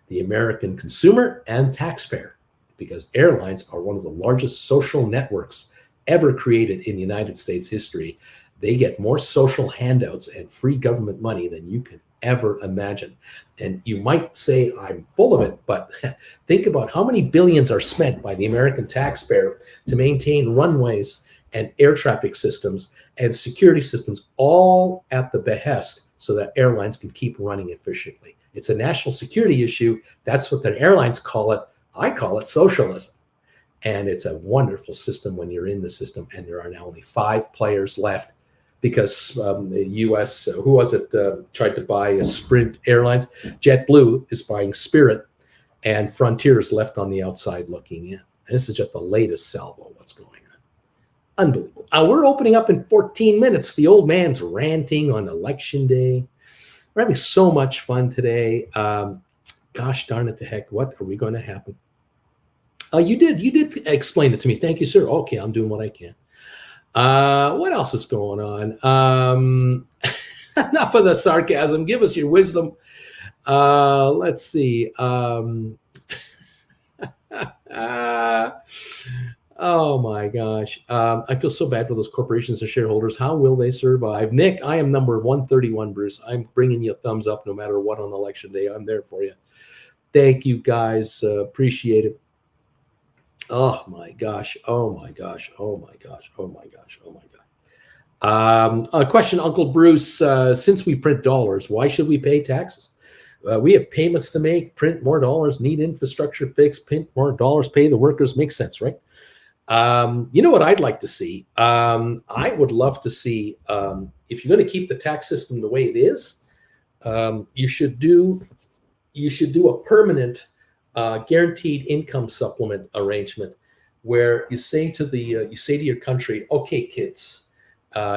The American consumer and taxpayer, because airlines are one of the largest social networks ever created in United States history. They get more social handouts and free government money than you can ever imagine. And you might say I'm full of it, but think about how many billions are spent by the American taxpayer to maintain runways and air traffic systems and security systems, all at the behest so that airlines can keep running efficiently. It's a national security issue. That's what the airlines call it. I call it socialism. And it's a wonderful system when you're in the system. And there are now only 5 players left, because the U.S., who was it, tried to buy a Sprint Airlines. JetBlue is buying Spirit, and Frontier is left on the outside looking in. And this is just the latest salvo of what's going on. Unbelievable. We're opening up in 14 minutes. The old man's ranting on election day. We're having so much fun today. Gosh darn it to heck, what are we going to happen? You did explain it to me. Thank you, sir. Okay, I'm doing what I can. What else is going on? Enough of the sarcasm. Give us your wisdom. Let's see. Oh my gosh. I feel so bad for those corporations and shareholders. How will they survive? Nick, I am number 131, Bruce. I'm bringing you a thumbs up no matter what on election day. I'm there for you. Thank you, guys. Appreciate it. Oh my gosh. Oh my gosh. Oh my gosh. Oh my gosh. Oh my God. A question, Uncle Bruce. Since we print dollars, why should we pay taxes? We have payments to make, print more dollars, need infrastructure fixed, print more dollars, pay the workers. Makes sense, right? You know what I'd like to see? I would love to see, if you're going to keep the tax system the way it is, you should do a permanent guaranteed income supplement arrangement, where you say to your country, okay, kids,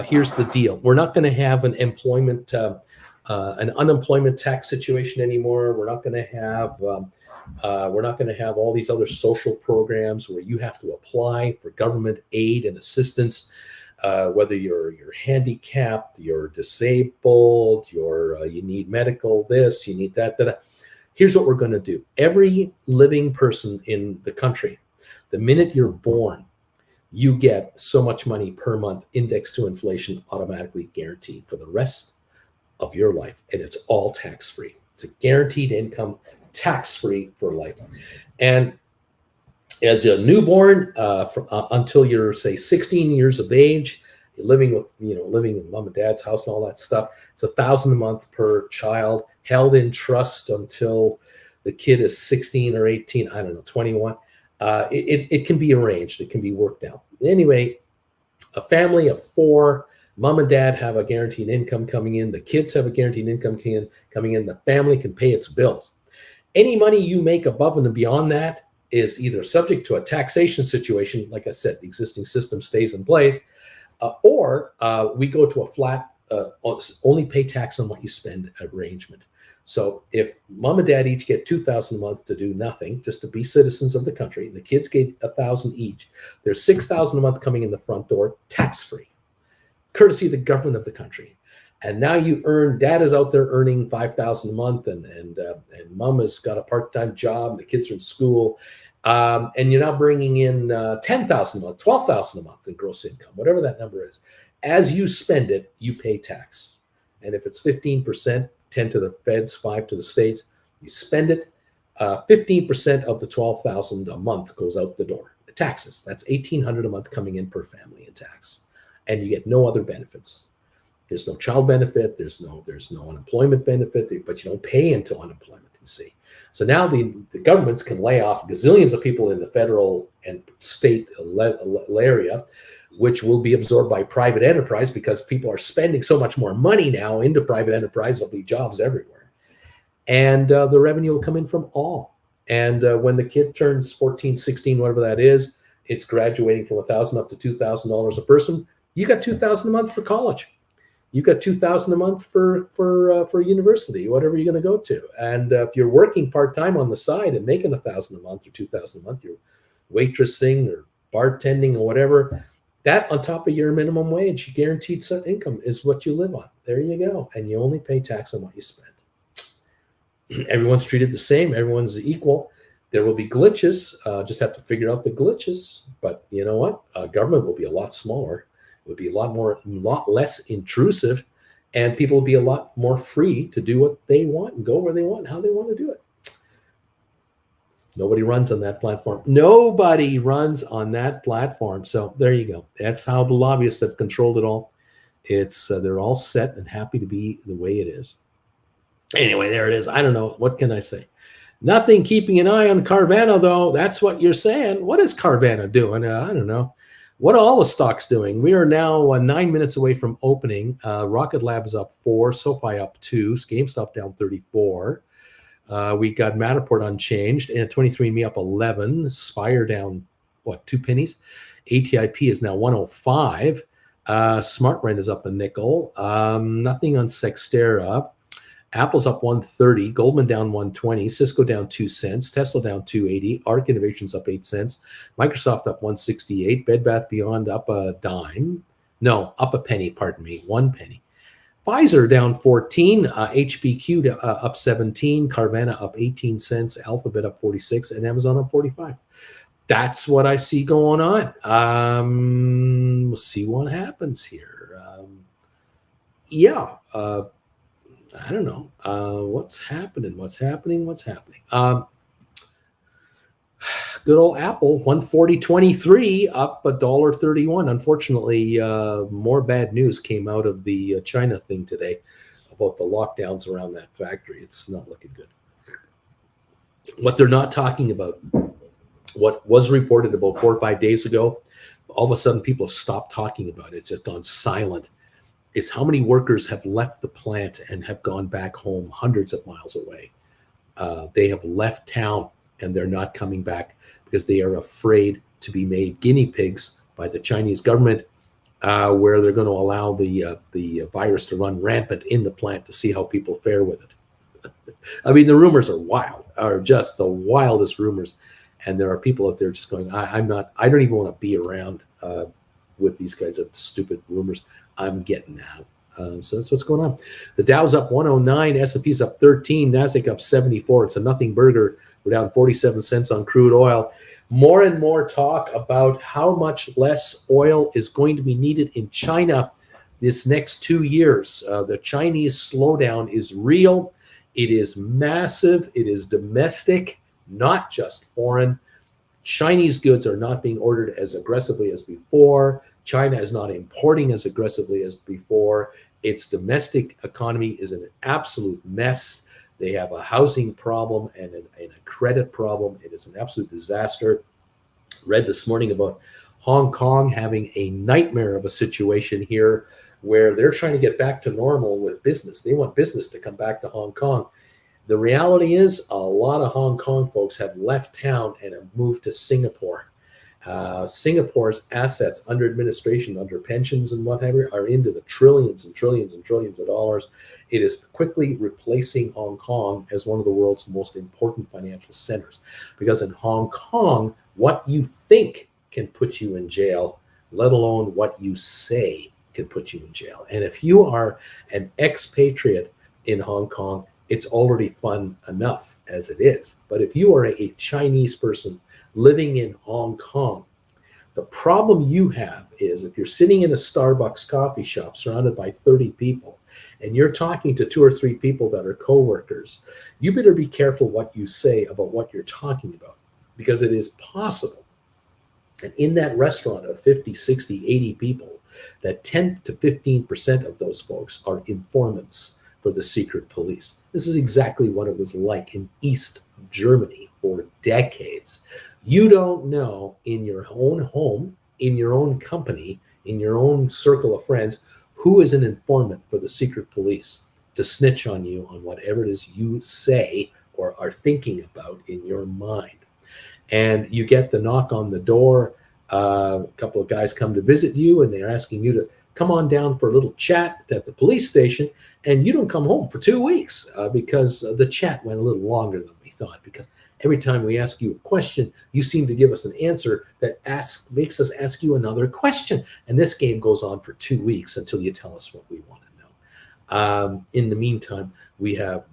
here's the deal. We're not going to have an unemployment tax situation anymore. We're not going to have all these other social programs where you have to apply for government aid and assistance, whether you're handicapped, you're disabled, you need medical this, you need that. Here's what we're going to do. Every living person in the country, the minute you're born, you get so much money per month indexed to inflation, automatically guaranteed for the rest of your life. And it's all tax-free. It's a guaranteed income, tax-free for life. And as a newborn, until you're, say, 16 years of age, you're living in mom and dad's house and all that stuff, it's $1,000 a month per child, held in trust until the kid is 16 or 18, I don't know, 21. It can be arranged. It can be worked out. Anyway, a family of 4, mom and dad have a guaranteed income coming in. The kids have a guaranteed income coming in. The family can pay its bills. Any money you make above and beyond that is either subject to a taxation situation. Like I said, the existing system stays in place, or we go to a flat, only pay tax on what you spend arrangement. So if mom and dad each get $2,000 a month to do nothing, just to be citizens of the country, and the kids get $1,000 each, there's $6,000 a month coming in the front door, tax-free, courtesy of the government of the country. And now dad is out there earning $5,000 a month, and mom has got a part-time job, and the kids are in school, and you're now bringing in $10,000 a month, $12,000 a month in gross income, whatever that number is. As you spend it, you pay tax. And if it's 15%, 10 to the feds, 5 to the states, you spend it, 15% of the $12,000 a month goes out the door. The taxes, that's $1,800 a month coming in per family in tax. And you get no other benefits. There's no child benefit, there's no unemployment benefit, but you don't pay into unemployment, you see. So now the governments can lay off gazillions of people in the federal and state area, which will be absorbed by private enterprise, because people are spending so much more money now into private enterprise. There'll be jobs everywhere. And the revenue will come in from all. And when the kid turns 14, 16, whatever that is, it's graduating from $1,000 up to $2,000 a person. You got $2,000 a month for college. You got $2,000 a month for university, whatever you're going to go to. And if you're working part-time on the side and making $1,000 a month or $2,000 a month, you're waitressing or bartending or whatever, that on top of your minimum wage, guaranteed income is what you live on. There you go. And you only pay tax on what you spend. Everyone's treated the same. Everyone's equal. There will be glitches. Just have to figure out the glitches. But you know what? Government will be a lot smaller. It would be a lot less intrusive, and people will be a lot more free to do what they want and go where they want and how they want to do it. Nobody runs on that platform. Nobody runs on that platform. So there you go. That's how the lobbyists have controlled it all. It's they're all set and happy to be the way it is. Anyway, there it is. I don't know. What can I say? Nothing keeping an eye on Carvana, though. That's what you're saying. What is Carvana doing? I don't know. What are all the stocks doing? We are now 9 minutes away from opening. Rocket Lab is up 4, SoFi up 2, GameStop down 34. We got Matterport unchanged, and 23andMe up 11. Spire down, 2 pennies? ATIP is now 105. SmartRent is up a nickel. Nothing on Sextera. Apple's up 130, Goldman down 120, Cisco down 2 cents, Tesla down 280, ARC Innovations up 8 cents, Microsoft up 168, Bed Bath Beyond up a dime. No, up a penny, pardon me, 1 penny. Pfizer down 14, HBQ up 17, Carvana up 18 cents, Alphabet up 46, and Amazon up 45. That's what I see going on. We'll see what happens here. I don't know. What's happening? Good old Apple, 140.23, up $1.31. Unfortunately, more bad news came out of the China thing today about the lockdowns around that factory. It's not looking good. What they're not talking about, what was reported about 4 or 5 days ago, all of a sudden people have stopped talking about it. It's just gone silent. Is how many workers have left the plant and have gone back home hundreds of miles away. They have left town and they're not coming back because they are afraid to be made guinea pigs by the Chinese government, where they're going to allow the virus to run rampant in the plant to see how people fare with it. I mean, the rumors are just the wildest rumors. And there are people out there just going, I don't even want to be around with these kinds of stupid rumors. I'm getting out. So that's what's going on. The Dow's up 109, S&P's up 13, Nasdaq up 74. It's a nothing burger. We're down 47 cents on crude oil. More and more talk about how much less oil is going to be needed in China this next 2 years. The Chinese slowdown is real. It is massive. It is domestic, not just foreign. Chinese goods are not being ordered as aggressively as before. China is not importing as aggressively as before. Its domestic economy is in an absolute mess. They have a housing problem and a credit problem. It is an absolute disaster. Read this morning about Hong Kong having a nightmare of a situation here where they're trying to get back to normal with business. They want business to come back to Hong Kong. The reality is a lot of Hong Kong folks have left town and have moved to Singapore. Singapore's assets under administration, under pensions and whatever, are into the trillions and trillions and trillions of dollars. It is quickly replacing Hong Kong as one of the world's most important financial centers. Because in Hong Kong, what you think can put you in jail, let alone what you say can put you in jail. And if you are an expatriate in Hong Kong, it's already fun enough as it is. But if you are a Chinese person living in Hong Kong, the problem you have is if you're sitting in a Starbucks coffee shop surrounded by 30 people and you're talking to 2 or 3 people that are coworkers, you better be careful what you say about what you're talking about, because it is possible that in that restaurant of 50, 60, 80 people, that 10 to 15% of those folks are informants for the secret police. This is exactly what it was like in East Germany for decades. You don't know in your own home, in your own company, in your own circle of friends, who is an informant for the secret police to snitch on you on whatever it is you say or are thinking about in your mind. And you get the knock on the door. A couple of guys come to visit you and they're asking you to come on down for a little chat at the police station, and you don't come home for 2 weeks because the chat went a little longer than we thought, because every time we ask you a question, you seem to give us an answer that makes us ask you another question. And this game goes on for 2 weeks until you tell us what we want to know. In the meantime, we have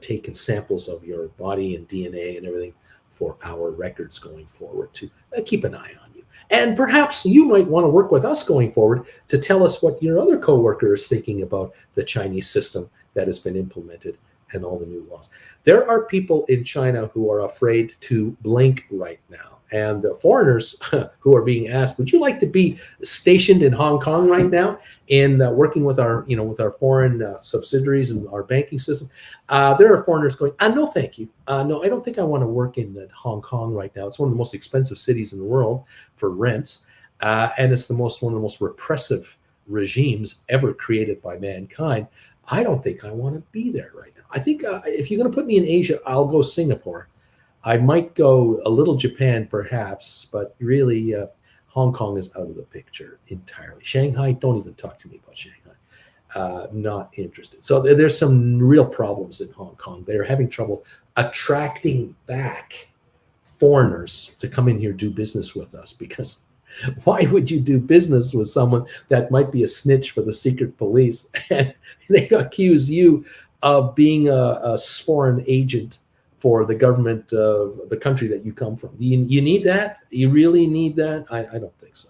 taken samples of your body and DNA and everything for our records going forward to keep an eye on you. And perhaps you might want to work with us going forward to tell us what your other coworker is thinking about the Chinese system that has been implemented and all the new laws. There are people in China who are afraid to blink right now. And the foreigners who are being asked, would you like to be stationed in Hong Kong right now in working with our, with our foreign subsidiaries and our banking system? There are foreigners going, no, thank you. No, I don't think I want to work in Hong Kong right now. It's one of the most expensive cities in the world for rents. And it's one of the most repressive regimes ever created by mankind. I don't think I want to be there right now. I think if you're going to put me in Asia, I'll go Singapore. I might go a little Japan perhaps, but really Hong Kong is out of the picture entirely. Shanghai, don't even talk to me about Shanghai. Not interested. So there's some real problems in Hong Kong. They're having trouble attracting back foreigners to come in here do business with us, because why would you do business with someone that might be a snitch for the secret police and they accuse you of being a foreign agent for the government of the country that you come from? You need that? You really need that? I don't think so.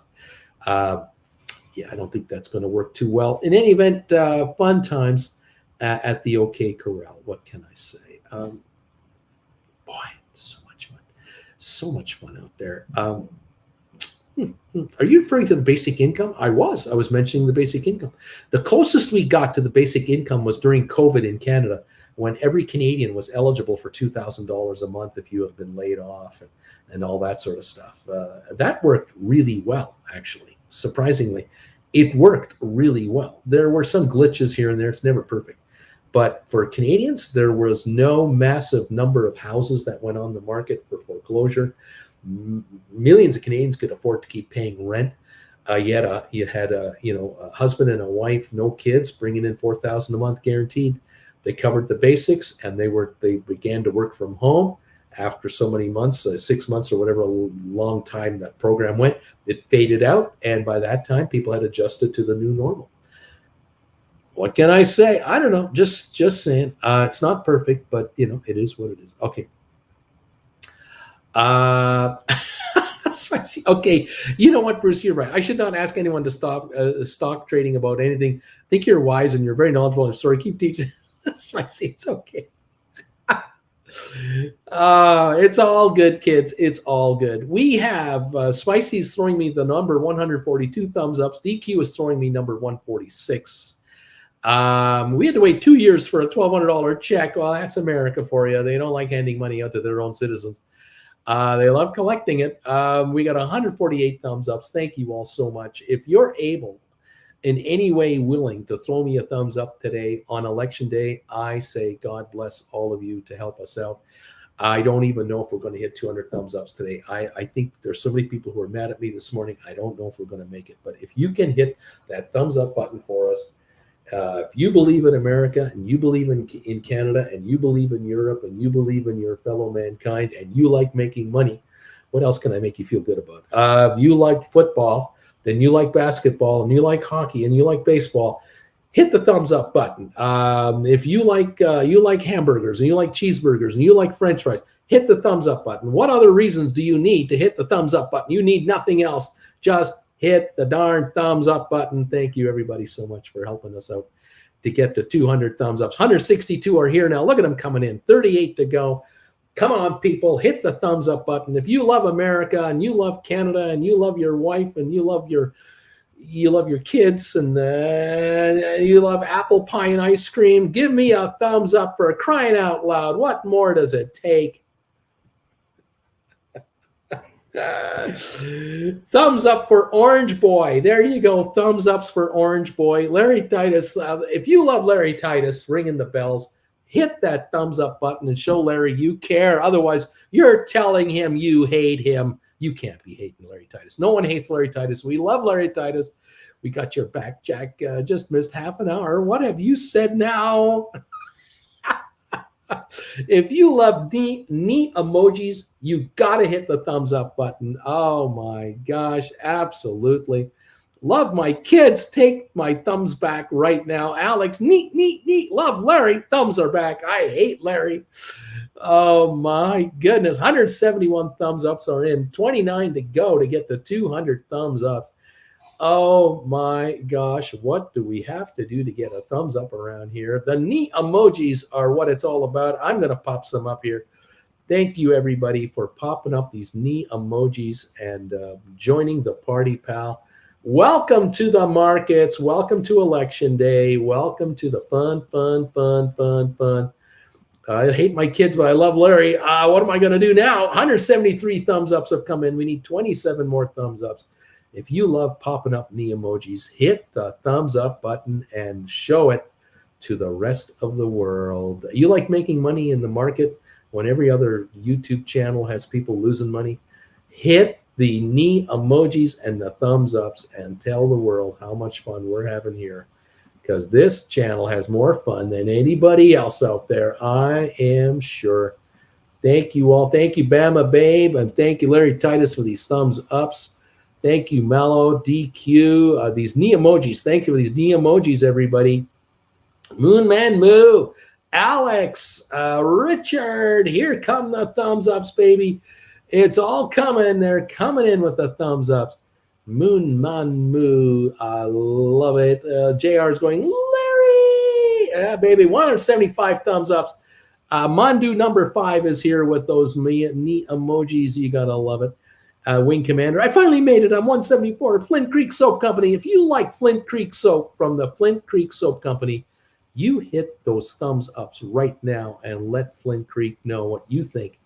Yeah, I don't think that's going to work too well. In any event, fun times at the OK Corral. What can I say? Boy, so much fun. So much fun out there. Are you referring to the basic income? I was mentioning the basic income. The closest we got to the basic income was during COVID in Canada, when every Canadian was eligible for $2,000 a month if you had been laid off and all that sort of stuff. That worked really well, actually. Surprisingly, it worked really well. There were some glitches here and there. It's never perfect. But for Canadians, there was no massive number of houses that went on the market for foreclosure. Millions of Canadians could afford to keep paying rent. You had a husband and a wife, no kids, bringing in $4,000 a month guaranteed. They covered the basics, and they began to work from home after so many months, 6 months or whatever long time that program went. It faded out, and by that time, people had adjusted to the new normal. What can I say? I don't know. Just saying. It's not perfect, but it is what it is. Okay. Okay, you know what, Bruce, you're right. I should not ask anyone to stop stock trading about anything. I think you're wise and you're very knowledgeable. I'm sorry, keep teaching. Spicy, it's okay. It's all good, kids. It's all good. We have Spicy's throwing me the number 142 thumbs ups. DQ is throwing me number 146. We had to wait 2 years for a $1,200 check. Well, that's America for you. They don't like handing money out to their own citizens. They love collecting it. We got 148 thumbs ups. Thank you all so much. If you're able, in any way willing to throw me a thumbs up today on election day, I say God bless all of you to help us out. I don't even know if we're going to hit 200 thumbs ups today. I think there's so many people who are mad at me this morning. I don't know if we're going to make it. But if you can hit that thumbs up button for us, if you believe in America and you believe in Canada and you believe in Europe and you believe in your fellow mankind and you like making money, what else can I make you feel good about? If you like football, then you like basketball and you like hockey and you like baseball, hit the thumbs up button. If you like hamburgers and you like cheeseburgers and you like French fries, hit the thumbs up button. What other reasons do you need to hit the thumbs up button? You need nothing else. Just hit the darn thumbs up button. Thank you, everybody, so much for helping us out to get to 200 thumbs ups. 162 are here now. Look at them coming in. 38 to go. Come on, people, hit the thumbs up button. If you love America and you love Canada and you love your wife and you love your kids and you love apple pie and ice cream, give me a thumbs up for crying out loud. What more does it take? Thumbs up for Orange Boy. There you go. Thumbs ups for Orange Boy. Larry Titus. If you love Larry Titus, ringing the bells, hit that thumbs up button and show Larry you care. Otherwise, you're telling him you hate him. You can't be hating Larry Titus. No one hates Larry Titus. We love Larry Titus. We got your back, Jack. Just missed half an hour. What have you said now? If you love neat emojis, you got to hit the thumbs up button. Oh my gosh, absolutely. Love my kids. Take my thumbs back right now. Alex, neat, neat, neat. Love Larry. Thumbs are back. I hate Larry. Oh my goodness. 171 thumbs ups are in. 29 to go to get the 200 thumbs ups. Oh my gosh. What do we have to do to get a thumbs up around here? The neat emojis are what it's all about. I'm going to pop some up here. Thank you, everybody, for popping up these neat emojis and joining the party, pal. Welcome to the markets. Welcome to election day. Welcome to the fun, fun, fun, fun, fun. I hate my kids, but I love Larry. What am I going to do now? 173 thumbs ups have come in. We need 27 more thumbs ups. If you love popping up knee emojis, hit the thumbs up button and show it to the rest of the world. You like making money in the market when every other YouTube channel has people losing money? Hit the knee emojis and the thumbs ups and tell the world how much fun we're having here, because this channel has more fun than anybody else out there, I am sure. Thank you all. Thank you, Bama Babe, and thank you, Larry Titus, for these thumbs ups. Thank you, Mellow, DQ, these knee emojis. Thank you for these knee emojis, everybody. Moonman Moo, Alex, Richard, here come the thumbs ups, baby. It's all coming. They're coming in with the thumbs ups. Moonman Moo, I love it. JR is going, Larry, yeah, baby, 175 thumbs ups. Mandu number 5 is here with those neat emojis. You got to love it. Wing Commander, I finally made it. I'm 174. Flint Creek Soap Company. If you like Flint Creek Soap from the Flint Creek Soap Company, you hit those thumbs ups right now and let Flint Creek know what you think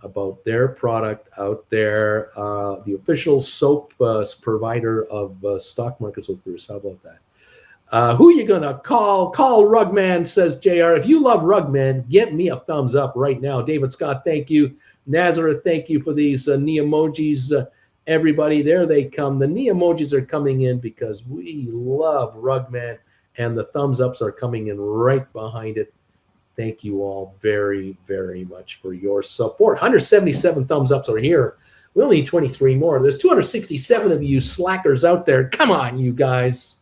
about their product out there. The official soap provider of Stock Markets with Bruce. How about that? Who you gonna call? Call Rugman, says JR. If you love Rugman, get me a thumbs up right now. David Scott, thank you. Nazareth, thank you for these knee emojis. Everybody, there they come. The knee emojis are coming in because we love Rugman, and the thumbs ups are coming in right behind it. Thank you all very, very much for your support. 177 thumbs ups are here. We only need 23 more. There's 267 of you slackers out there. Come on, you guys.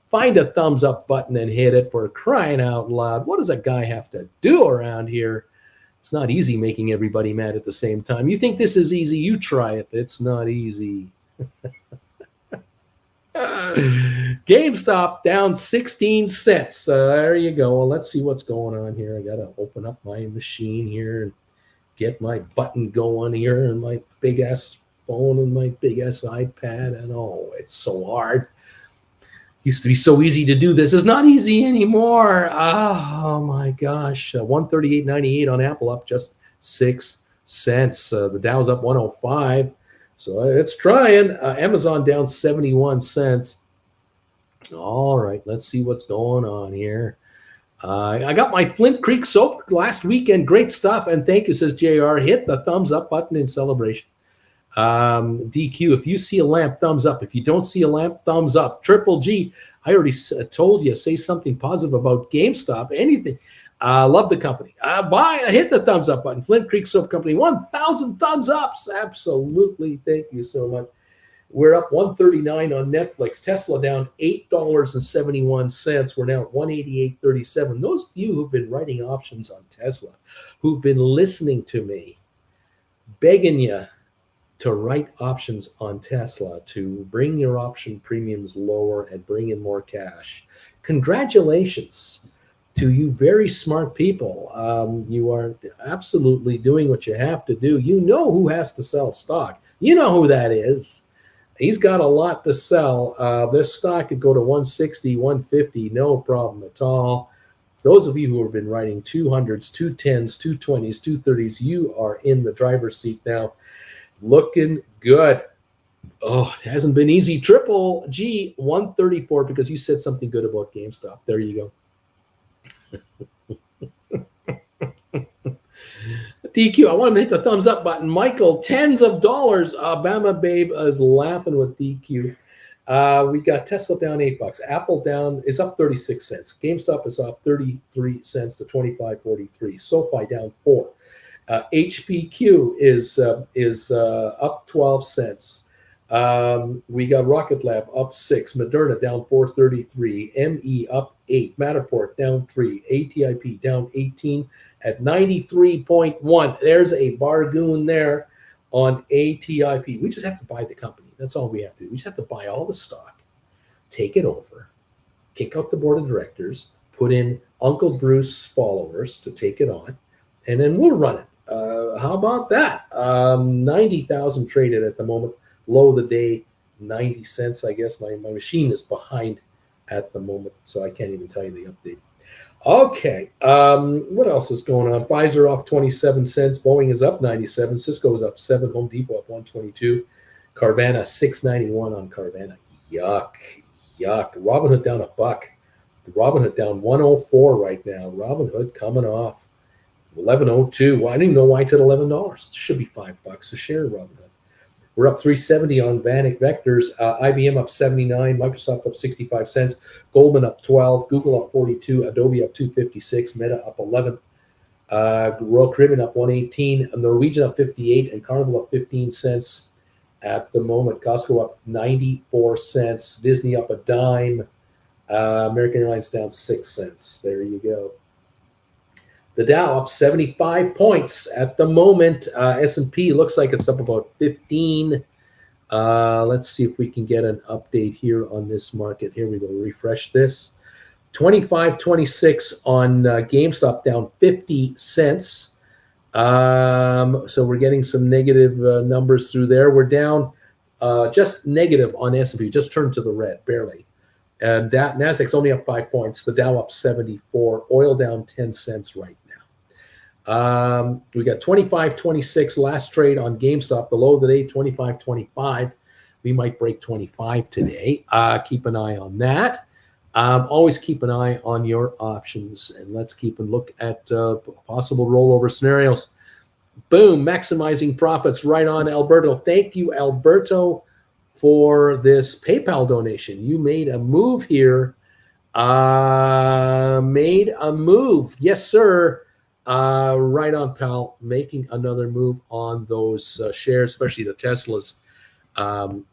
Find a thumbs up button and hit it, for crying out loud. What does a guy have to do around here? It's not easy making everybody mad at the same time. You think this is easy? You try it. It's not easy. GameStop down 16 cents. There you go. Well, let's see what's going on here. I got to open up my machine here and get my button going here and my big-ass phone and my big-ass iPad. And, oh, it's so hard. Used to be so easy to do this. It's not easy anymore. Oh, my gosh. 138.98 on Apple, up just 6 cents. The Dow's up 105. So it's trying. Amazon down 71 cents. All right, let's see what's going on here. I got my Flint Creek soap last weekend. Great stuff. And thank you, says JR. Hit the thumbs up button in celebration. DQ, if you see a lamp, thumbs up. If you don't see a lamp, thumbs up. Triple G, I already told you, say something positive about GameStop, anything. Love the company. Hit the thumbs up button. Flint Creek Soap Company, 1,000 thumbs ups. Absolutely. Thank you so much. We're up 139 on Netflix. Tesla down $8.71. We're now at 188.37. Those of you who've been writing options on Tesla, who've been listening to me, begging you to write options on Tesla to bring your option premiums lower and bring in more cash. Congratulations to you very smart people. You are absolutely doing what you have to do. You know who has to sell stock. You know who that is. He's got a lot to sell. This stock could go to 160, 150, no problem at all. Those of you who have been writing 200s, 210s, 220s, 230s, you are in the driver's seat now. Looking good. Oh, it hasn't been easy. Triple G 134 because you said something good about GameStop. There you go. DQ, I want him to hit the thumbs up button. Michael, tens of dollars. Bama Babe is laughing with DQ. We got Tesla down $8. Apple down is up 36 cents. GameStop is up 33 cents to 25.43. SoFi down 4. HPQ is up 12 cents. We got Rocket Lab up 6. Moderna down 4.33. ME up 8. Matterport down 3. ATIP down 18 at 93.1. There's a bargain there on ATIP. We just have to buy the company. That's all we have to do. We just have to buy all the stock, take it over, kick out the board of directors, put in Uncle Bruce followers to take it on, and then we'll run it. How about that? 90,000 traded at the moment. Low of the day, 90 cents, I guess. My machine is behind at the moment, so I can't even tell you the update. Okay, what else is going on? Pfizer off 27 cents. Boeing is up 97. Cisco is up 7. Home Depot up 122. Carvana 691 on Carvana. Yuck. Robinhood down $1. Robinhood down 104 right now. Robinhood coming off 11.02. Well, I didn't even know why it's at $11. It should be $5 a share, Robinhood. We're up 370 on Vanek Vectors. IBM up 79. Microsoft up 65 cents. Goldman up 12. Google up 42. Adobe up 256. Meta up 11. Royal Caribbean up 118. Norwegian up 58. And Carnival up 15 cents at the moment. Costco up 94 cents. Disney up a dime. American Airlines down 6 cents. There you go. The Dow up 75 points at the moment. S&P looks like it's up about 15. Let's see if we can get an update here on this market. Here we go. Refresh this. 25.26 on GameStop, down 50 cents. So we're getting some negative numbers through there. We're down just negative on S&P. Just turned to the red, barely. And that Nasdaq's only up 5 points. The Dow up 74. Oil down 10 cents right now. We got 25.26 last trade on GameStop. The low of the day, 25.25. We might break 25 today. Keep an eye on that. Always keep an eye on your options, and let's keep a look at possible rollover scenarios. Boom, maximizing profits right on Alberto. Thank you, Alberto, for this PayPal donation. You made a move here. Made a move. Yes, sir. Right on, pal. Making another move on those shares, especially the Teslas.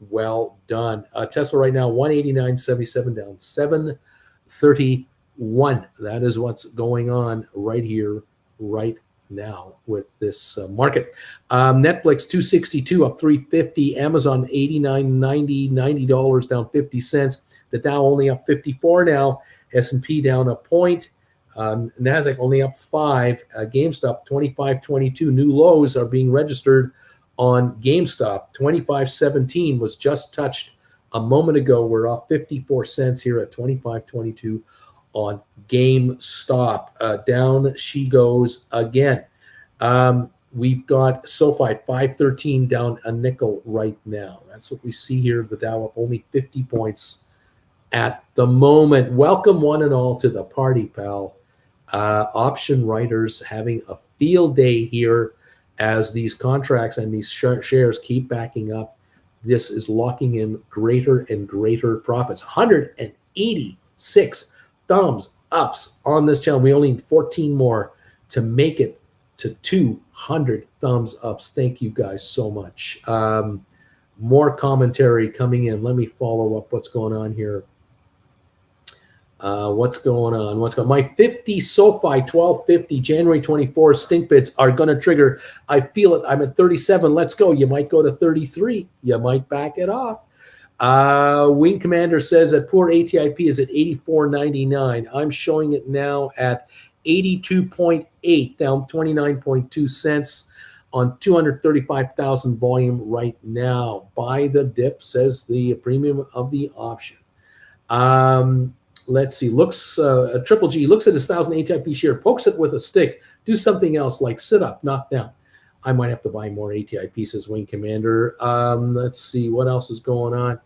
Well done. Tesla right now, 189.77 down 731. That is what's going on right here, right now with this market. Netflix 262 up 350. Amazon 89.90, $90 down 50 cents. The Dow only up 54 now. S&P down a point. Nasdaq only up 5. GameStop 25.22. New lows are being registered on GameStop. 25.17 was just touched a moment ago. We're off 54 cents here at 25.22 on GameStop. Down she goes again. We've got SoFi at 513, down a nickel right now. That's what we see here. The Dow up only 50 points at the moment. Welcome one and all to the party, pal. Option writers having a field day here as these contracts and these shares keep backing up. This is locking in greater and greater profits. 186 thumbs ups on this channel. We only need 14 more to make it to 200 thumbs ups. Thank you guys so much. More commentary coming in. Let me follow up what's going on here. What's going on? My 50 SoFi 1250 January 24 stink bids are going to trigger. I feel it. I'm at 37. Let's go. You might go to 33. You might back it off. Wing Commander says that poor ATIP is at 84.99. I'm showing it now at 82.8, down 29.2 cents on 235,000 volume right now. Buy the dip, says the premium of the option. Let's see. Looks Triple G looks at his 1,000 ATIP share, pokes it with a stick, do something else like sit up, knock down. I might have to buy more ATIP, says Wing Commander. Let's see what else is going on.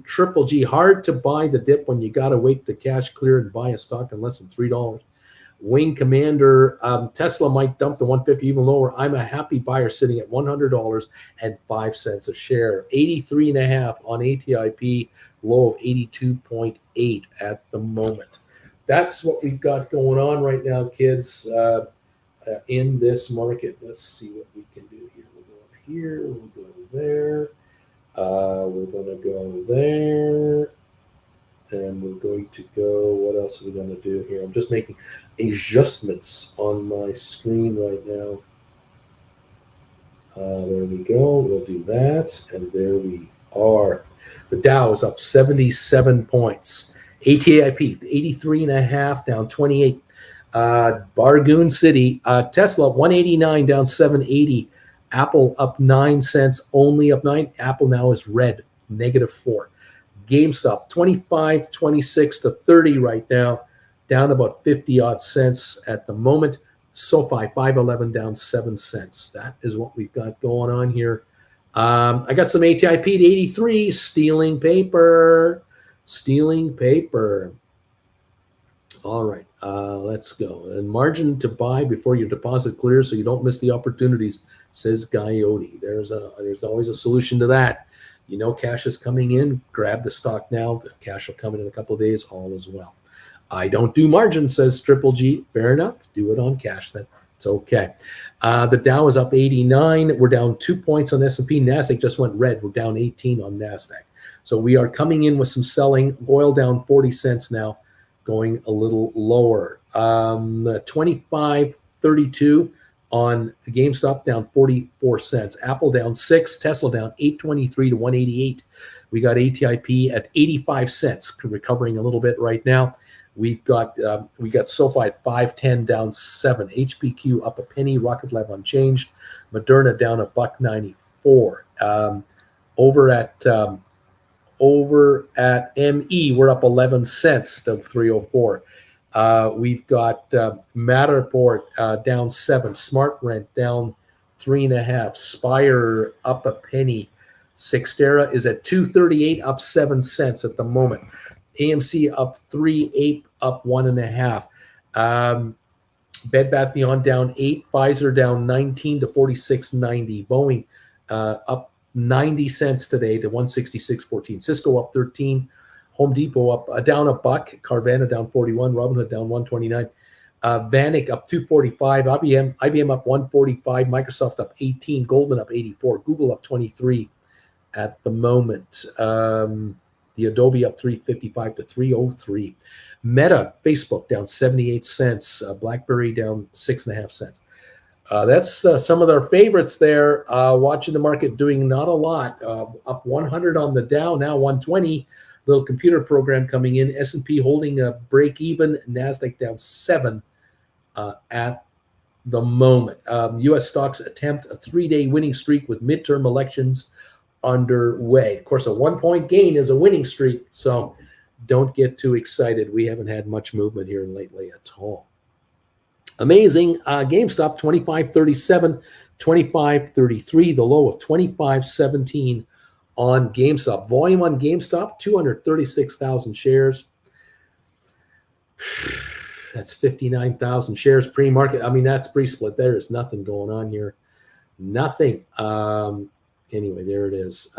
Triple G, hard to buy the dip when you got to wait the cash clear and buy a stock in less than $3. Wing Commander, Tesla might dump to 150 even lower. I'm a happy buyer sitting at $100.05 a share. 83.5 on ATIP, low of 82.8 at the moment. That's what we've got going on right now, kids, in this market. Let's see what we can do here. We'll go here. We'll go there. We're going to go there. And we're going to go, what else are we going to do here? I'm just making adjustments on my screen right now. There we go. We'll do that. And there we are. The Dow is up 77 points. ATIP, 83.5, down 28. Bargoon City, Tesla, 189, down 780. Apple up 9 cents, only up 9. Apple now is red, -4. GameStop, 25.26 to 30 right now, down about 50 odd cents at the moment. SoFi, 511, down 7 cents. That is what we've got going on here. I got some ATIP to 83, stealing paper. All right, let's go. And margin to buy before your deposit clears so you don't miss the opportunities, says Coyote. There's always a solution to that. You know cash is coming in, grab the stock now. The cash will come in a couple of days, all as well. I don't do margin, says Triple G. Fair enough. Do it on cash then. It's okay. The Dow is up 89. We're down 2 points on S&P. NASDAQ just went red. We're down 18 on NASDAQ. So we are coming in with some selling. Oil down 40 cents now, going a little lower. 25.32 on GameStop, down 44 cents. Apple down 6. Tesla down 823 to 188. We got ATIP at 85 cents, recovering a little bit right now. We got SoFi at 510, down 7. HPQ up a penny. Rocket Lab unchanged. Moderna down $1.94. Over at ME, we're up 11 cents to 304. We've got Matterport down 7. Smart Rent down 3.5. Spire up a penny. Cyxtera is at 238, up 7 cents at the moment. AMC up 3. Ape up 1.5. Bed Bath Beyond down 8. Pfizer down 19 to 46.90. Boeing up 90 cents today to 166.14. Cisco up 13. Home Depot up down $1. Carvana down 41. Robinhood down 129. Vanik up 245. IBM up 145. Microsoft up 18. Goldman up 84. Google up 23 at the moment. The Adobe up 355 to 303. Meta, Facebook down 78 cents. BlackBerry down 6.5 cents. That's some of their favorites there. Watching the market doing not a lot. Up 100 on the Dow, now 120. Little computer program coming in. S&P holding a break even. NASDAQ down 7 at the moment. U.S. stocks attempt a 3-day winning streak with midterm elections underway. Of course, a 1-point gain is a winning streak, so don't get too excited. We haven't had much movement here lately at all. Amazing. GameStop 25.37, 25.33, the low of 25.17 on GameStop. Volume on GameStop, 236,000 shares. That's 59,000 shares pre-market. I mean, that's pre-split. There is nothing going on here. Nothing. Anyway, there it is.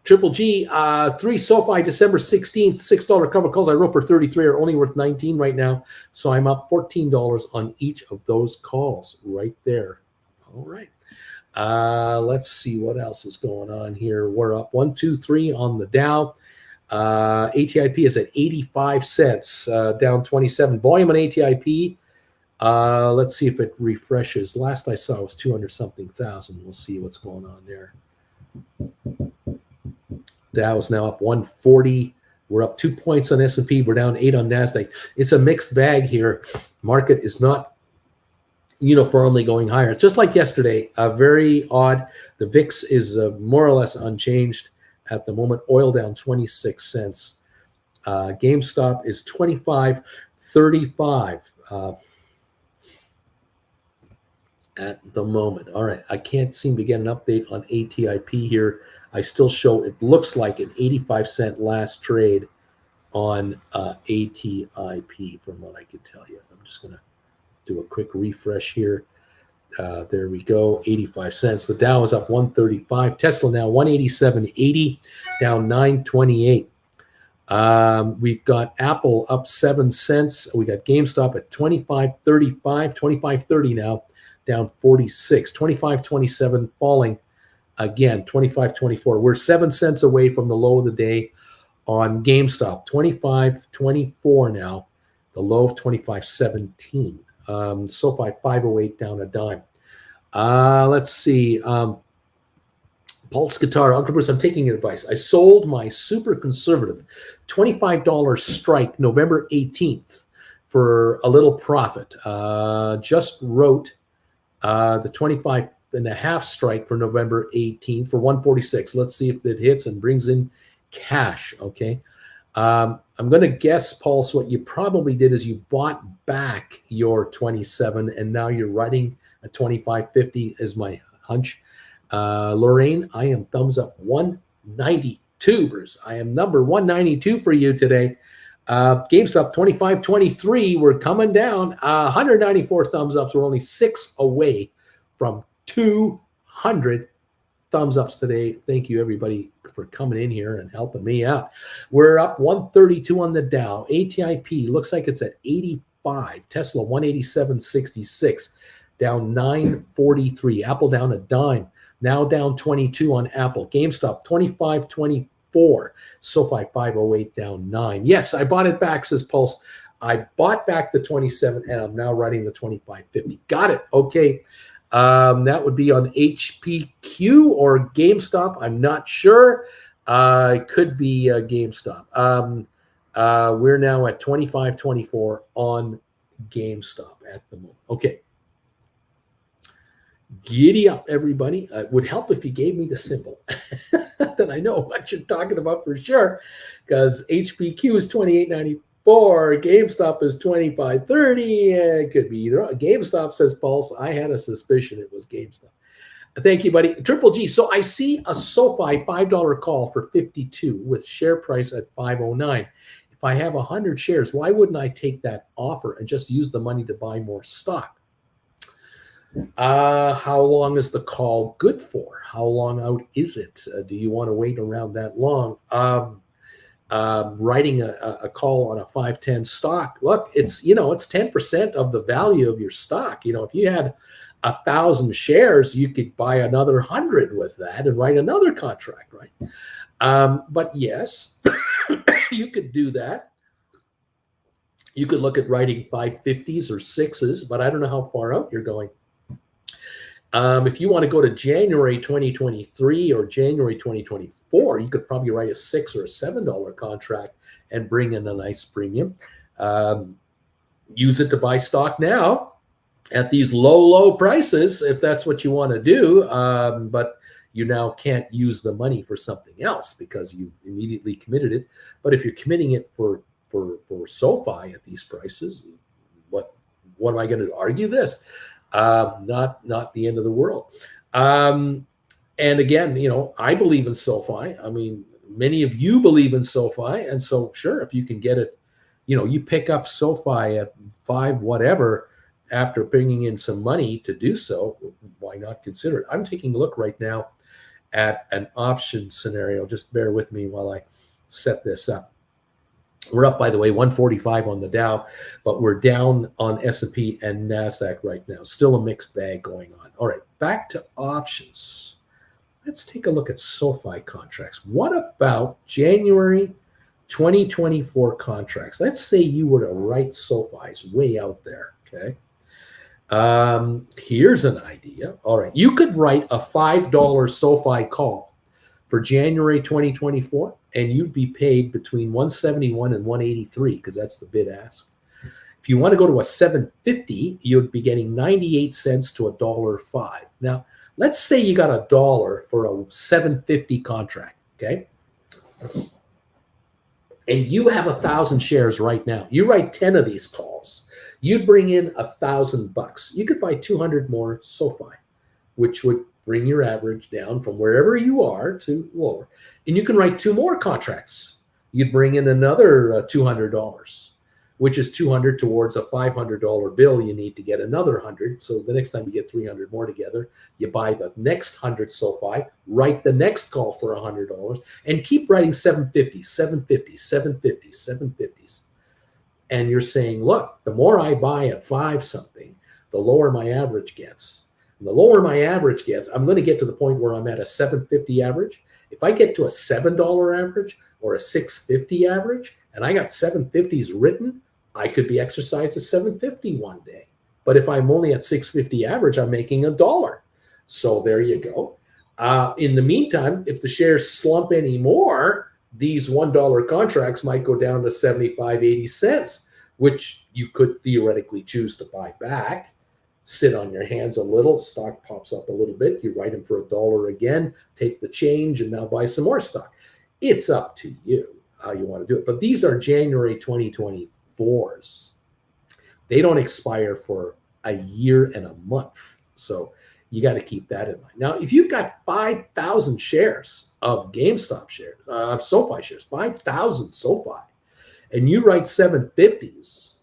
Triple G, 3 SoFi, December 16th, $6 cover calls I wrote for 33 are only worth 19 right now. So I'm up $14 on each of those calls right there. All right. Let's see what else is going on here. We're up 1, 2, 3 on the Dow. ATIP is at 85 cents, down 27. Volume on ATIP. Let's see if it refreshes. Last I saw was 200-something thousand. We'll see what's going on there. Dow is now up 140. We're up 2 points on S&P. We're down 8 on NASDAQ. It's a mixed bag here. Market is not uniformly going higher. It's just like yesterday. Very odd. The VIX is more or less unchanged at the moment. Oil down 26 cents. GameStop is 25.35 at the moment. All right. I can't seem to get an update on ATIP here. I still show it looks like an 85 cent last trade on ATIP from what I can tell you. I'm just going to do a quick refresh here. There we go, 85 cents. The Dow is up 135. Tesla now 187.80, down 928. We've got Apple up 7 cents. We got GameStop at 25.35, 25.30 now, down 46. 25.27 falling again, 25.24. We're 7 cents away from the low of the day on GameStop, 25.24 now, the low of 25.17. SoFi 508 down a dime. Let's see. Pulse Guitar, Uncle Bruce, I'm taking your advice. I sold my super conservative $25 strike November 18th for a little profit. Just wrote the 25 and a half strike for November 18th for 146. Let's see if it hits and brings in cash. Okay. I'm going to guess, Pulse, what you probably did is you bought back your 27 and now you're writing a 25.50 is my hunch. Lorraine, I am thumbs up 192, Bruce. I am number 192 for you today. GameStop 25.23. We're coming down. 194 thumbs ups. We're only 6 away from 200 thumbs ups today. Thank you, everybody, for coming in here and helping me out. We're up 132 on the Dow. ATIP looks like it's at 85. Tesla 187.66, down 943. Apple down a dime. Now down 22 on Apple. GameStop 25.24. SoFi 508 down 9. Yes, I bought it back, says Pulse. I bought back the 27 and I'm now writing the 25.50. Got it. Okay. That would be on HPQ or GameStop. I'm not sure. It could be GameStop. We're now at 25.24 on GameStop at the moment. Okay. Giddy up, everybody. It would help if you gave me the symbol that I know what you're talking about for sure, because HPQ is 28.94, GameStop is 25.30. It could be either. GameStop, says Pulse. I had a suspicion it was GameStop. Thank you, buddy. Triple G. So I see a SoFi $5 call for 52 with share price at 509. If I have 100 shares, why wouldn't I take that offer and just use the money to buy more stock? How long is the call good for? How long out is it? Do you want to wait around that long? Writing a call on a 510 stock. Look, it's 10% of the value of your stock. If you had 1,000 shares, you could buy another 100 with that and write another contract, right? But yes, you could do that. You could look at writing 550s or 6s, but I don't know how far out you're going. If you want to go to January 2023 or January 2024, you could probably write a $6 or a $7 contract and bring in a nice premium. Use it to buy stock now at these low prices if that's what you want to do. But you now can't use the money for something else because you've immediately committed it. But if you're committing it for SoFi at these prices, what am I going to argue this? Not the end of the world. And again, I believe in SoFi. I mean, many of you believe in SoFi. And so sure, if you can get it, you pick up SoFi at 5 whatever after bringing in some money to do so, why not consider it? I'm taking a look right now at an option scenario. Just bear with me while I set this up. We're up, by the way, 145 on the Dow, but we're down on S&P and NASDAQ right now. Still a mixed bag going on. All right, back to options. Let's take a look at SoFi contracts. What about January 2024 contracts? Let's say you were to write SoFi's way out there, okay? Here's an idea. All right, you could write a $5 SoFi call for January 2024, and you'd be paid between 171 and 183 because that's the bid ask. If you want to go to a 750, you'd be getting 98 cents to $1.05. Now, let's say you got $1 for a 750 contract, okay? And you have 1,000 shares right now. You write 10 of these calls. You'd bring in $1,000. You could buy 200 more SoFi, which would bring your average down from wherever you are to lower. And you can write 2 more contracts you'd bring in another $200, which is $200 towards a $500 bill. You need to get another 100. So the next time you get 300 more together, you buy the next 100 SoFi, write the next call for $100, and keep writing 750s, 750s, 750s, 750s. And you're saying, look, the more I buy at 5 something, the lower my average gets. And the lower my average gets, I'm going to get to the point where I'm at a 750 average. If I get to a $7 average or a 650 average, and I got 750s written, I could be exercised at 750 one day. But if I'm only at 650 average, I'm making $1. So there you go. In the meantime, if the shares slump anymore, these $1 contracts might go down to 75, 80 cents, which you could theoretically choose to buy back, sit on your hands a little, stock pops up a little bit, you write them for $1 again, take the change, and now buy some more stock. It's up to you how you want to do it. But these are January 2024s. They don't expire for a year and a month. So you got to keep that in mind. Now, if you've got 5,000 shares of GameStop shares, of SoFi shares, 5,000 SoFi, and you write 750s,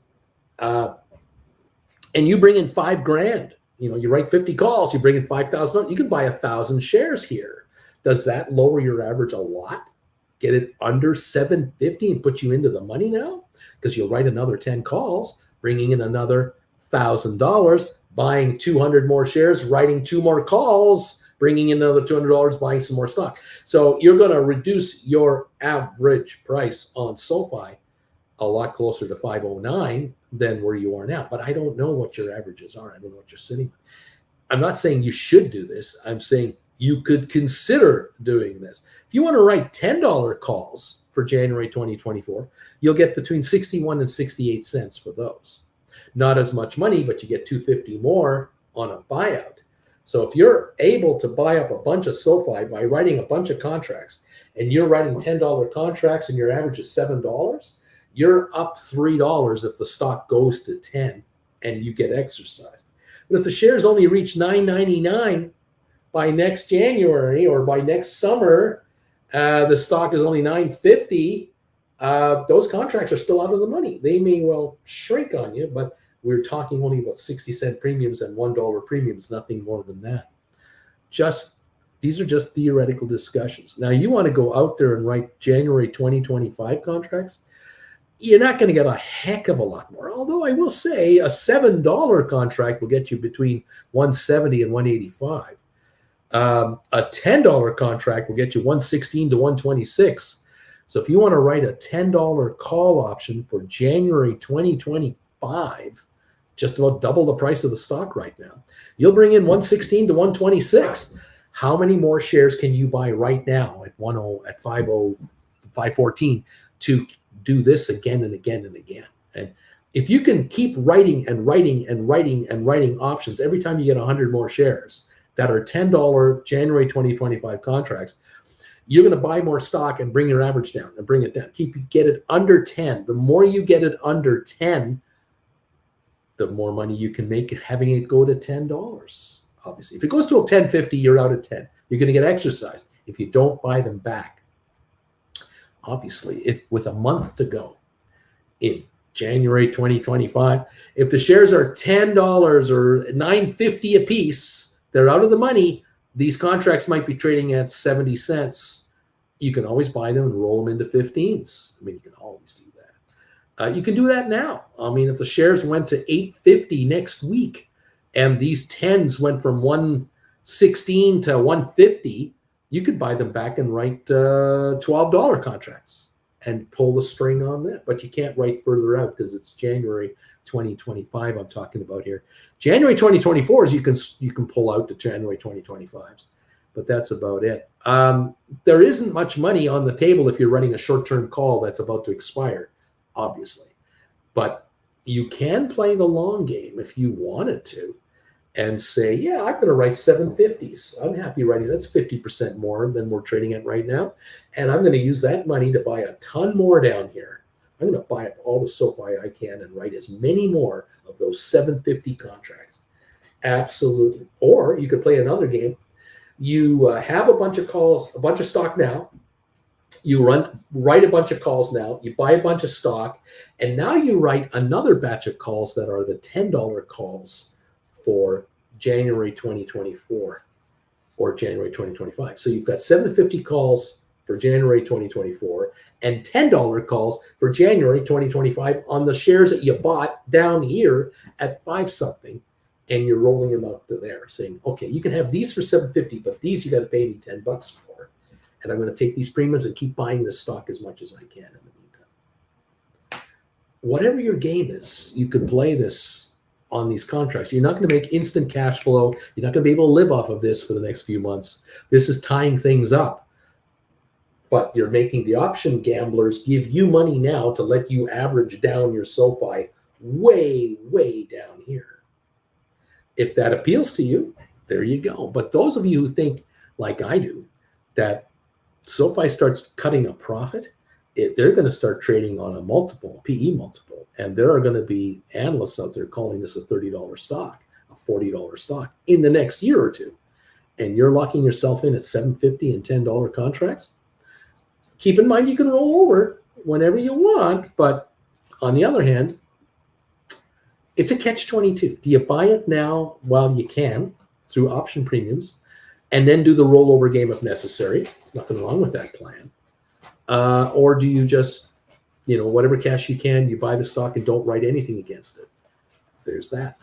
and you bring in $5,000, you write 50 calls, you bring in 5,000, you can buy 1,000 shares here. Does that lower your average a lot? Get it under 750 and put you into the money now? Because you'll write another 10 calls, bringing in another $1,000, buying 200 more shares, writing 2 more calls, bringing in another $200, buying some more stock. So you're going to reduce your average price on SoFi a lot closer to 509 than where you are now. But I don't know what your averages are. I don't know what you're sitting with. I'm not saying you should do this. I'm saying you could consider doing this. If you want to write $10 calls for January 2024, you'll get between 61 and 68 cents for those. Not as much money, but you get $250 more on a buyout. So if you're able to buy up a bunch of SoFi by writing a bunch of contracts, and you're writing $10 contracts and your average is $7, you're up $3 if the stock goes to 10 and you get exercised. But if the shares only reach $9.99 by next January or by next summer, the stock is only $9.50, those contracts are still out of the money. They may well shrink on you, but we're talking only about 60-cent premiums and $1 premiums, nothing more than that. These are just theoretical discussions. Now, you want to go out there and write January 2025 contracts, you're not going to get a heck of a lot more. Although I will say a $7 contract will get you between 170 and 185. A $10 contract will get you 116 to 126. So if you want to write a $10 call option for January 2025, just about double the price of the stock right now, you'll bring in 116 to 126. How many more shares can you buy right now at 514 to do this again and again and again? And if you can keep writing and writing and writing and writing options every time you get 100 more shares that are $10 January 2025 contracts, you're going to buy more stock and bring your average down and bring it down. Get it under 10. The more you get it under 10, the more money you can make having it go to $10. Obviously, if it goes to a 10.50, you're out at 10. You're going to get exercised if you don't buy them back. Obviously, if with a month to go in January 2025, if the shares are $10 or $9.50 a piece, they're out of the money. These contracts might be trading at 70 cents. You can always buy them and roll them into 15s. I mean, you can always do that. You can do that now. I mean, if the shares went to $8.50 next week and these 10s went from 116 to 150, you could buy them back and write $12 contracts and pull the string on that. But you can't write further out because it's January 2025 I'm talking about here. January 2024s you can pull out to January 2025s, but that's about it. There isn't much money on the table if you're running a short-term call that's about to expire, obviously. But you can play the long game if you wanted to and say, yeah, I'm going to write 750s. I'm happy writing. That's 50% more than we're trading at right now. And I'm going to use that money to buy a ton more down here. I'm going to buy up all the SoFi I can and write as many more of those 750 contracts. Absolutely. Or you could play another game. You have a bunch of calls, a bunch of stock now. You write a bunch of calls now, you buy a bunch of stock, and now you write another batch of calls that are the $10 calls for January 2024 or January 2025. So you've got 750 calls for January 2024 and $10 calls for January 2025 on the shares that you bought down here at 5 something, and you're rolling them up to there saying, okay, you can have these for 750, but these you got to pay me $10 for. And I'm going to take these premiums and keep buying this stock as much as I can in the meantime. Whatever your game is, you can play this on these contracts. You're not going to make instant cash flow. You're not going to be able to live off of this for the next few months. This is tying things up. But you're making the option gamblers give you money now to let you average down your SoFi way, way down here. If that appeals to you, there you go. But those of you who think, like I do, that SoFi starts cutting a profit, they're going to start trading on a multiple, PE multiple. And there are going to be analysts out there calling this a $30 stock, a $40 stock in the next year or two. And you're locking yourself in at $7.50 and $10 contracts. Keep in mind, you can roll over whenever you want. But on the other hand, it's a catch-22. Do you buy it now while you can through option premiums and then do the rollover game if necessary? Nothing wrong with that plan. Or do you just, whatever cash you can, you buy the stock and don't write anything against it? There's that.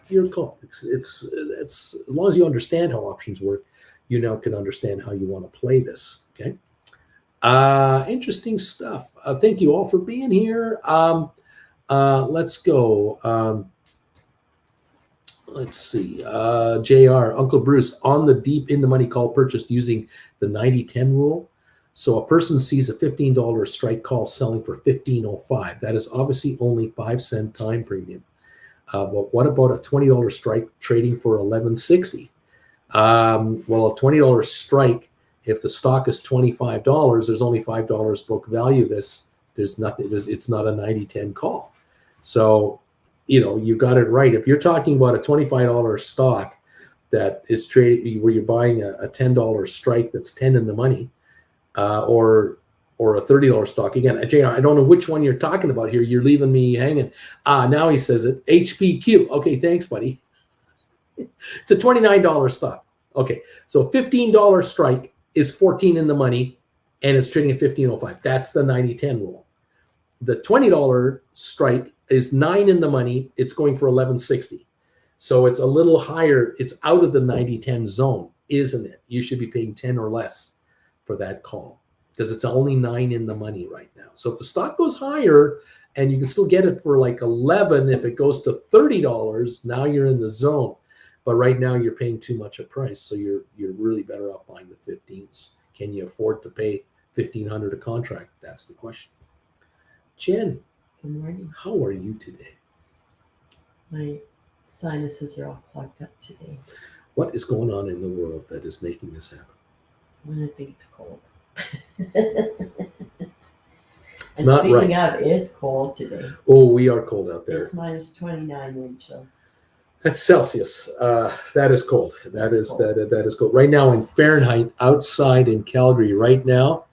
Your call. It's as long as you understand how options work, you now can understand how you want to play this. Okay. Interesting stuff. Thank you all for being here. Let's go. Let's see. JR, Uncle Bruce, on the deep in the money call purchased using the 90-10 rule. So a person sees a $15 strike call selling for $15.05. That is obviously only 5-cent time premium. But what about a $20 strike trading for $11.60? Well, a $20 strike, if the stock is $25, there's only $5 book value. There's nothing. It's not a 90-10 call. So, you got it right. If you're talking about a $25 stock that is trading where you're buying a $10 strike that's 10 in the money, or a $30 stock. Again, JR, I don't know which one you're talking about here. You're leaving me hanging. Now he says it. HPQ. Okay, thanks, buddy. It's a $29 stock. Okay, so $15 strike is 14 in the money, and it's trading at $15.05. That's the 90-10 rule. The $20 strike is 9 in the money. It's going for $11.60. So it's a little higher. It's out of the 90-10 zone, isn't it? You should be paying 10 or less for that call because it's only 9 in the money right now. So if the stock goes higher and you can still get it for like 11, if it goes to $30, now you're in the zone. But right now you're paying too much a price. So you're really better off buying the 15s. Can you afford to pay $1,500 a contract? That's the question. Jen, good morning. How are you today? My sinuses are all clogged up today. What is going on in the world that is making this happen? I think it's cold. It's not right. Speaking of, it's cold today. Oh, we are cold out there. It's minus 29 wind chill. That's Celsius. That is cold. That is cold. Right now in Fahrenheit, outside in Calgary right now,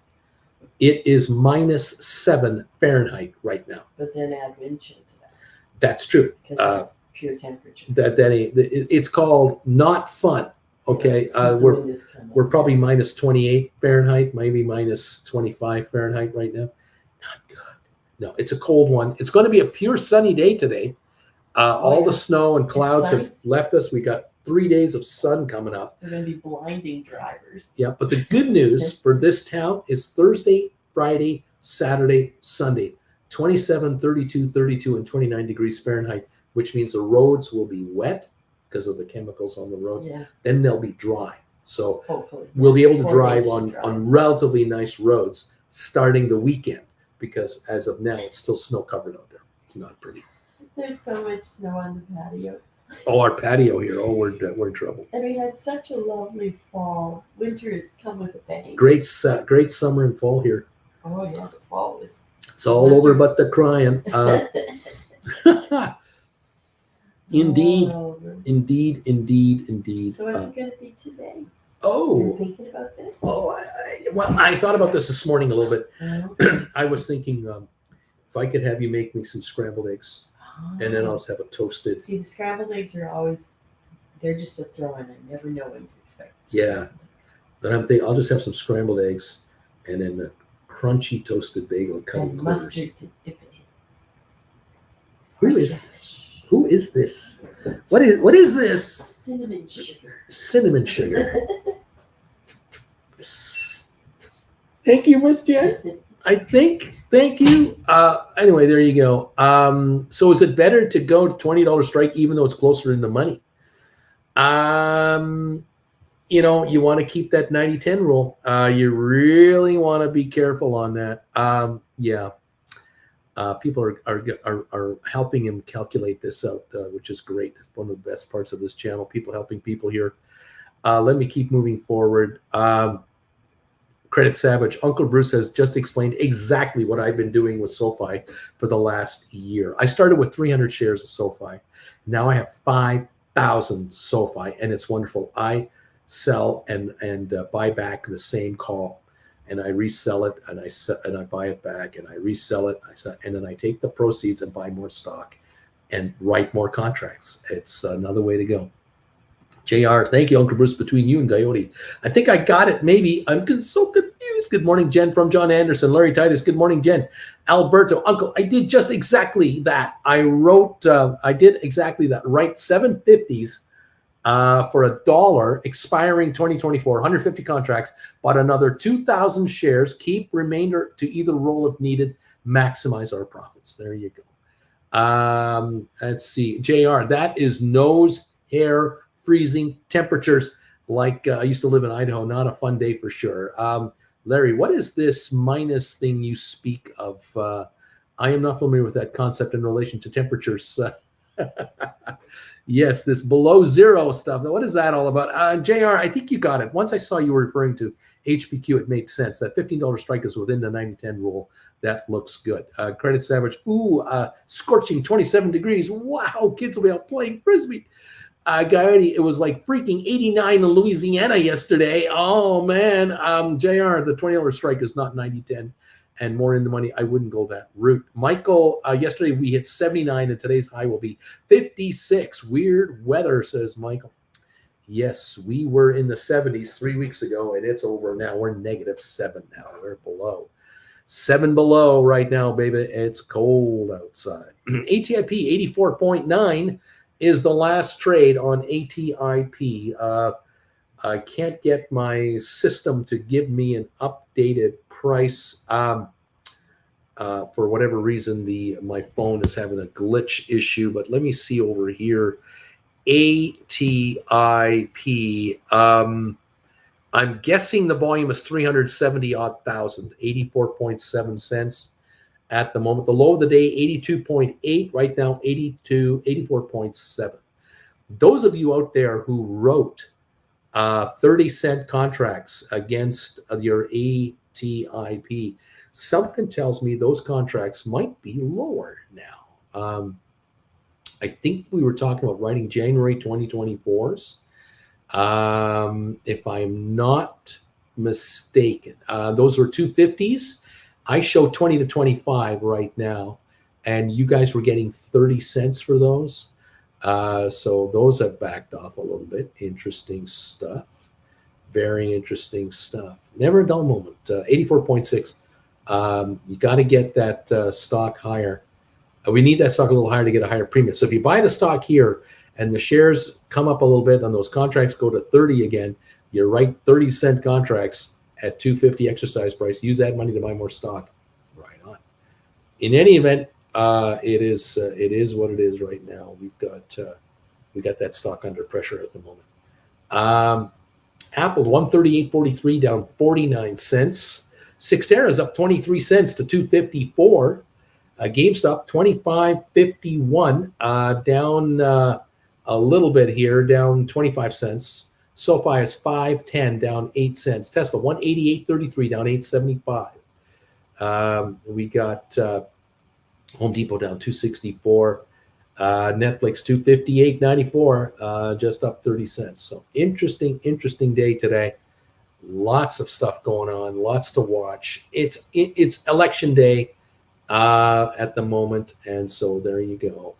it is -7 Fahrenheit right now. But then add wind chill to that. That's true. Because that's pure temperature. It's called not fun. Okay, we're probably -28 Fahrenheit, maybe -25 Fahrenheit right now. Not good. No, it's a cold one. It's going to be a pure sunny day today. All the snow and clouds have left us. We got 3 days of sun coming up. We're going to be blinding drivers. Yeah, but the good news for this town is Thursday, Friday, Saturday, Sunday, 27, 32, 32, and 29 degrees Fahrenheit, which means the roads will be wet because of the chemicals on the roads. Yeah. Then they'll be dry. So hopefully we'll be able to drive on relatively nice roads starting the weekend because as of now, it's still snow covered out there. It's not pretty. There's so much snow on the patio. Oh, our patio here. Oh, we're in trouble. And we had such a lovely fall. Winter has come with a bang. Great summer and fall here. Oh yeah, the fall was. It's all over but the crying. Indeed. So what's it going to be today? You're Oh, thinking about this? well, I thought about this morning a little bit. Okay. I was thinking if I could have you make me some scrambled eggs, and then I'll just have a toasted. See, the scrambled eggs are always, they're just a throw-in. I never know when to expect. Yeah. Then I'm thinking I'll just have some scrambled eggs, and then the crunchy toasted bagel cut in And quarters. mustard to dip it in. Who is this? What is this? Cinnamon sugar. Cinnamon sugar. Thank you, Miss Jen. I think. Thank you. Anyway, there you go. So is it better to go $20 strike even though it's closer in the money? You want to keep that 90-10 rule. You really want to be careful on that. People are helping him calculate this out, which is great. It's one of the best parts of this channel. People helping people here. Let me keep moving forward. Credit Savage. Uncle Bruce has just explained exactly what I've been doing with SoFi for the last year. I started with 300 shares of SoFi. Now I have 5,000 SoFi, and it's wonderful. I sell and buy back the same call, and I resell it, and I buy it back, and I resell it, and then I take the proceeds and buy more stock and write more contracts. It's another way to go. JR, thank you, Uncle Bruce, between you and Coyote. I think I got it, maybe. I'm so confused. Good morning, Jen from John Anderson. Larry Titus, good morning, Jen. Alberto, Uncle, I did just exactly that. I did exactly that. Write 750s for $1, expiring 2024, 150 contracts, bought another 2,000 shares, keep remainder to either roll if needed, maximize our profits. There you go. Let's see. JR, that is nose hair freezing temperatures like I used to live in Idaho. Not a fun day for sure. Larry, what is this minus thing you speak of? I am not familiar with that concept in relation to temperatures. Yes, this below zero stuff. What is that all about? JR, I think you got it. Once I saw you were referring to HPQ, it made sense. That $15 strike is within the 90-10 rule. That looks good. Credit Savage. Scorching 27 degrees. Wow, kids will be out playing Frisbee. Coyote, it was like freaking 89 in Louisiana yesterday. Oh, man. JR, the $20 strike is not 90-10 and more in the money. I wouldn't go that route. Michael, yesterday we hit 79 and today's high will be 56. Weird weather, says Michael. Yes, we were in the 70s 3 weeks ago and it's over now. We're -7 now. We're below. 7 below right now, baby. It's cold outside. ATIP 84.9 is the last trade on ATIP. I can't get my system to give me an updated price. For whatever reason, my phone is having a glitch issue, but let me see over here. ATIP. I'm guessing the volume is 370-odd thousand, 84.7 cents at the moment. The low of the day, 82.8. Right now, 84.7. Those of you out there who wrote 30-cent contracts against your ATIP, something tells me those contracts might be lower now. I think we were talking about writing January 2024s. If I'm not mistaken, those were 250s. I show 20 to 25 right now, and you guys were getting 30 cents for those. So those have backed off a little bit. Interesting stuff. Very interesting stuff. Never a dull moment. 84.6. You got to get that stock higher. We need that stock a little higher to get a higher premium. So if you buy the stock here and the shares come up a little bit and those contracts go to 30 again, you write 30-cent contracts at 250 exercise price. Use that money to buy more stock. Right on. In any event, it is what it is right now. We got that stock under pressure at the moment. Apple 138.43 down 49 cents. Cyxtera is up 23 cents to 254. GameStop 25.51 down a little bit here, down 25 cents. SoFi is 5.10 down 8 cents. Tesla 188.33 down 8.75. We got Home Depot down 264. Netflix 258.94, just up 30 cents. So interesting day today. Lots of stuff going on, lots to watch. It's election day at the moment, and so there you go.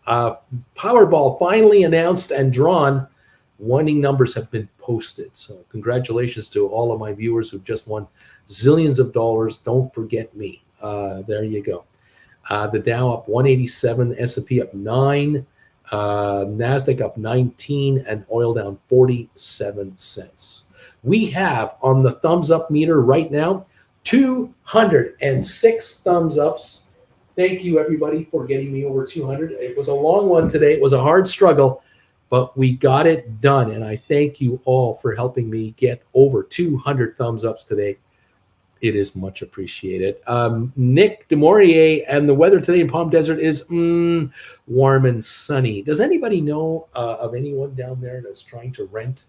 Powerball finally announced and drawn. Winning numbers have been posted. So congratulations to all of my viewers who've just won zillions of dollars. Don't forget me. There you go. The Dow up 187, S&P up 9, NASDAQ up 19, and oil down 47 cents. We have on the thumbs up meter right now 206 thumbs ups. Thank you, everybody, for getting me over 200. It was a long one today. It was a hard struggle, but we got it done. And I thank you all for helping me get over 200 thumbs ups today. It is much appreciated. Nick DeMaurier, and the weather today in Palm Desert is warm and sunny. Does anybody know of anyone down there that's trying to rent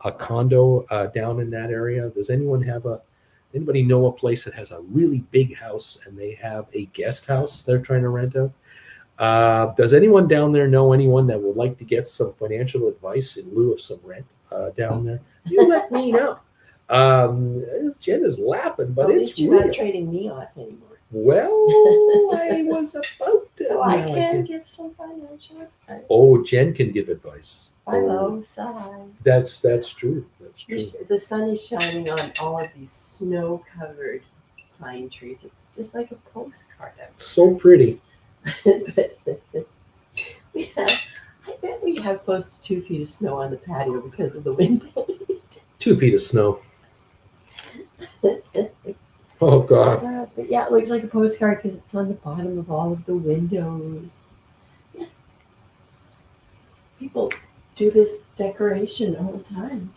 a condo down in that area? Does anybody know a place that has a really big house and they have a guest house they're trying to rent out? Does anyone down there know anyone that would like to get some financial advice in lieu of some rent down there? You let me know. Jen is laughing, but it's you're not trading me off anymore. Well, I was about to. Oh, I can give some financial advice. Oh, Jen can give advice. Buy low, sell high. That's true. That's true. The sun is shining on all of these snow-covered pine trees. It's just like a postcard. So pretty. I bet we have close to 2 feet of snow on the patio because of the wind blowing. 2 feet of snow. Oh God. But yeah, it looks like a postcard because it's on the bottom of all of the windows. Yeah. People do this decoration all the time.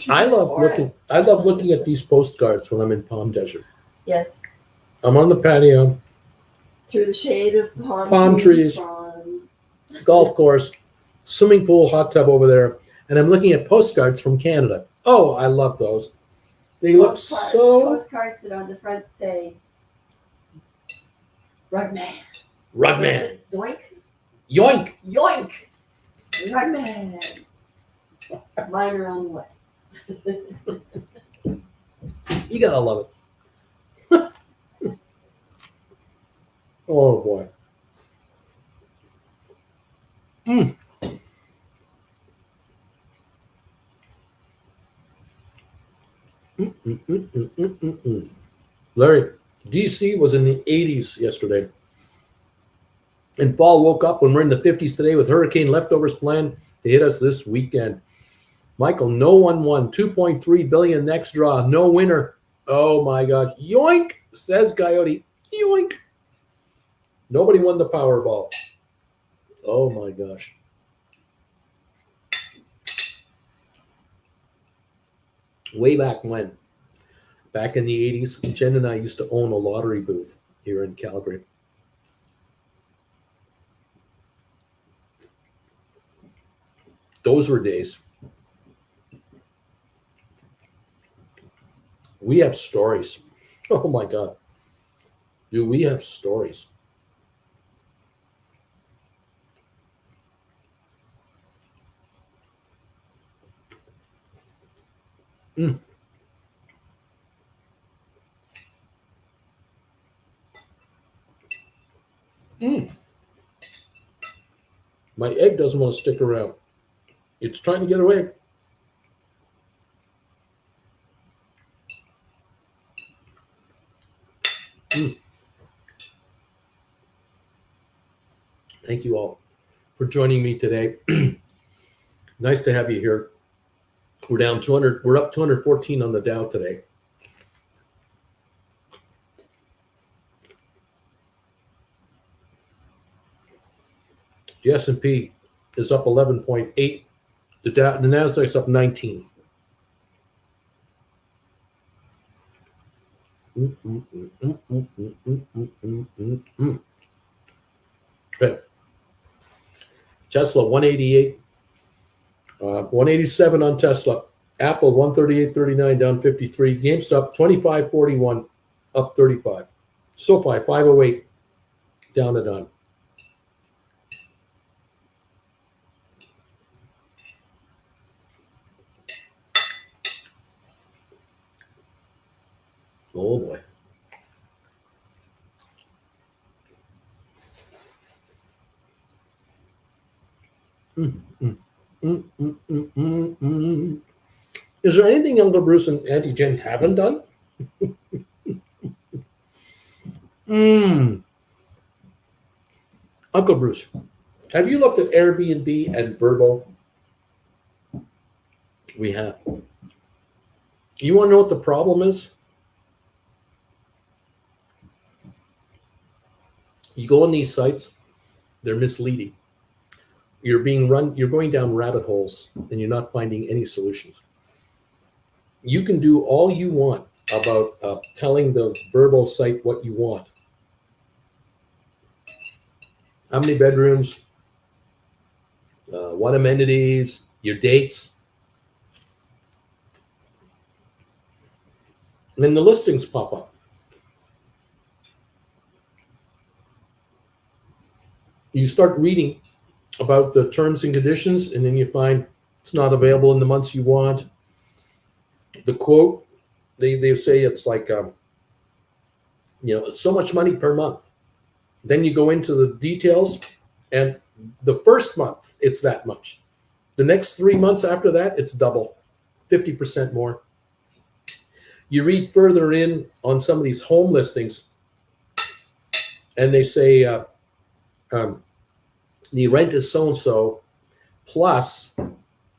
I love looking at these postcards when I'm in Palm Desert. Yes. I'm on the patio. Through the shade of palm trees. Golf course, swimming pool, hot tub over there, and I'm looking at postcards from Canada. Oh, I love those. They look so. Postcards that on the front say, "Rugman." Rugman. Zoink. Yoink. Yoink. Rugman. Mine are on the way. You gotta love it. Oh boy. Larry, DC was in the 80s yesterday. And fall woke up when we're in the 50s today with hurricane leftovers planned to hit us this weekend. Michael, no one won. 2.3 billion next draw. No winner. Oh my gosh. Yoink, says Coyote. Yoink. Nobody won the Powerball. Oh my gosh. Way back when, back in the 80s, Jen and I used to own a lottery booth here in Calgary. Those were days. We have stories. Oh my God. Do we have stories? My egg doesn't want to stick around. It's trying to get away. Thank you all for joining me today. Nice to have you here. We're down 200. We're up 214 on the Dow today. The S&P is up 11.8. The Nasdaq's up 19. Okay. Tesla 188. 187 on Tesla. Apple 138.39 down 53. GameStop 25.41 up 35. SoFi 508 down a dime. Oh boy. Mm, mm, mm, mm, mm, mm, mm. Is there anything Uncle Bruce and Auntie Jen haven't done? Uncle Bruce, have you looked at Airbnb and Vrbo? We have. You want to know what the problem is? You go on these sites, they're misleading. You're going down rabbit holes and you're not finding any solutions. You can do all you want about telling the Vrbo site what you want. How many bedrooms, what amenities, your dates. And then the listings pop up. You start reading about the terms and conditions, and then you find it's not available in the months you want. The quote, they say it's like, it's so much money per month. Then you go into the details, and the first month, it's that much. The next 3 months after that, it's double, 50% more. You read further in on some of these home listings, and they say the rent is so-and-so, plus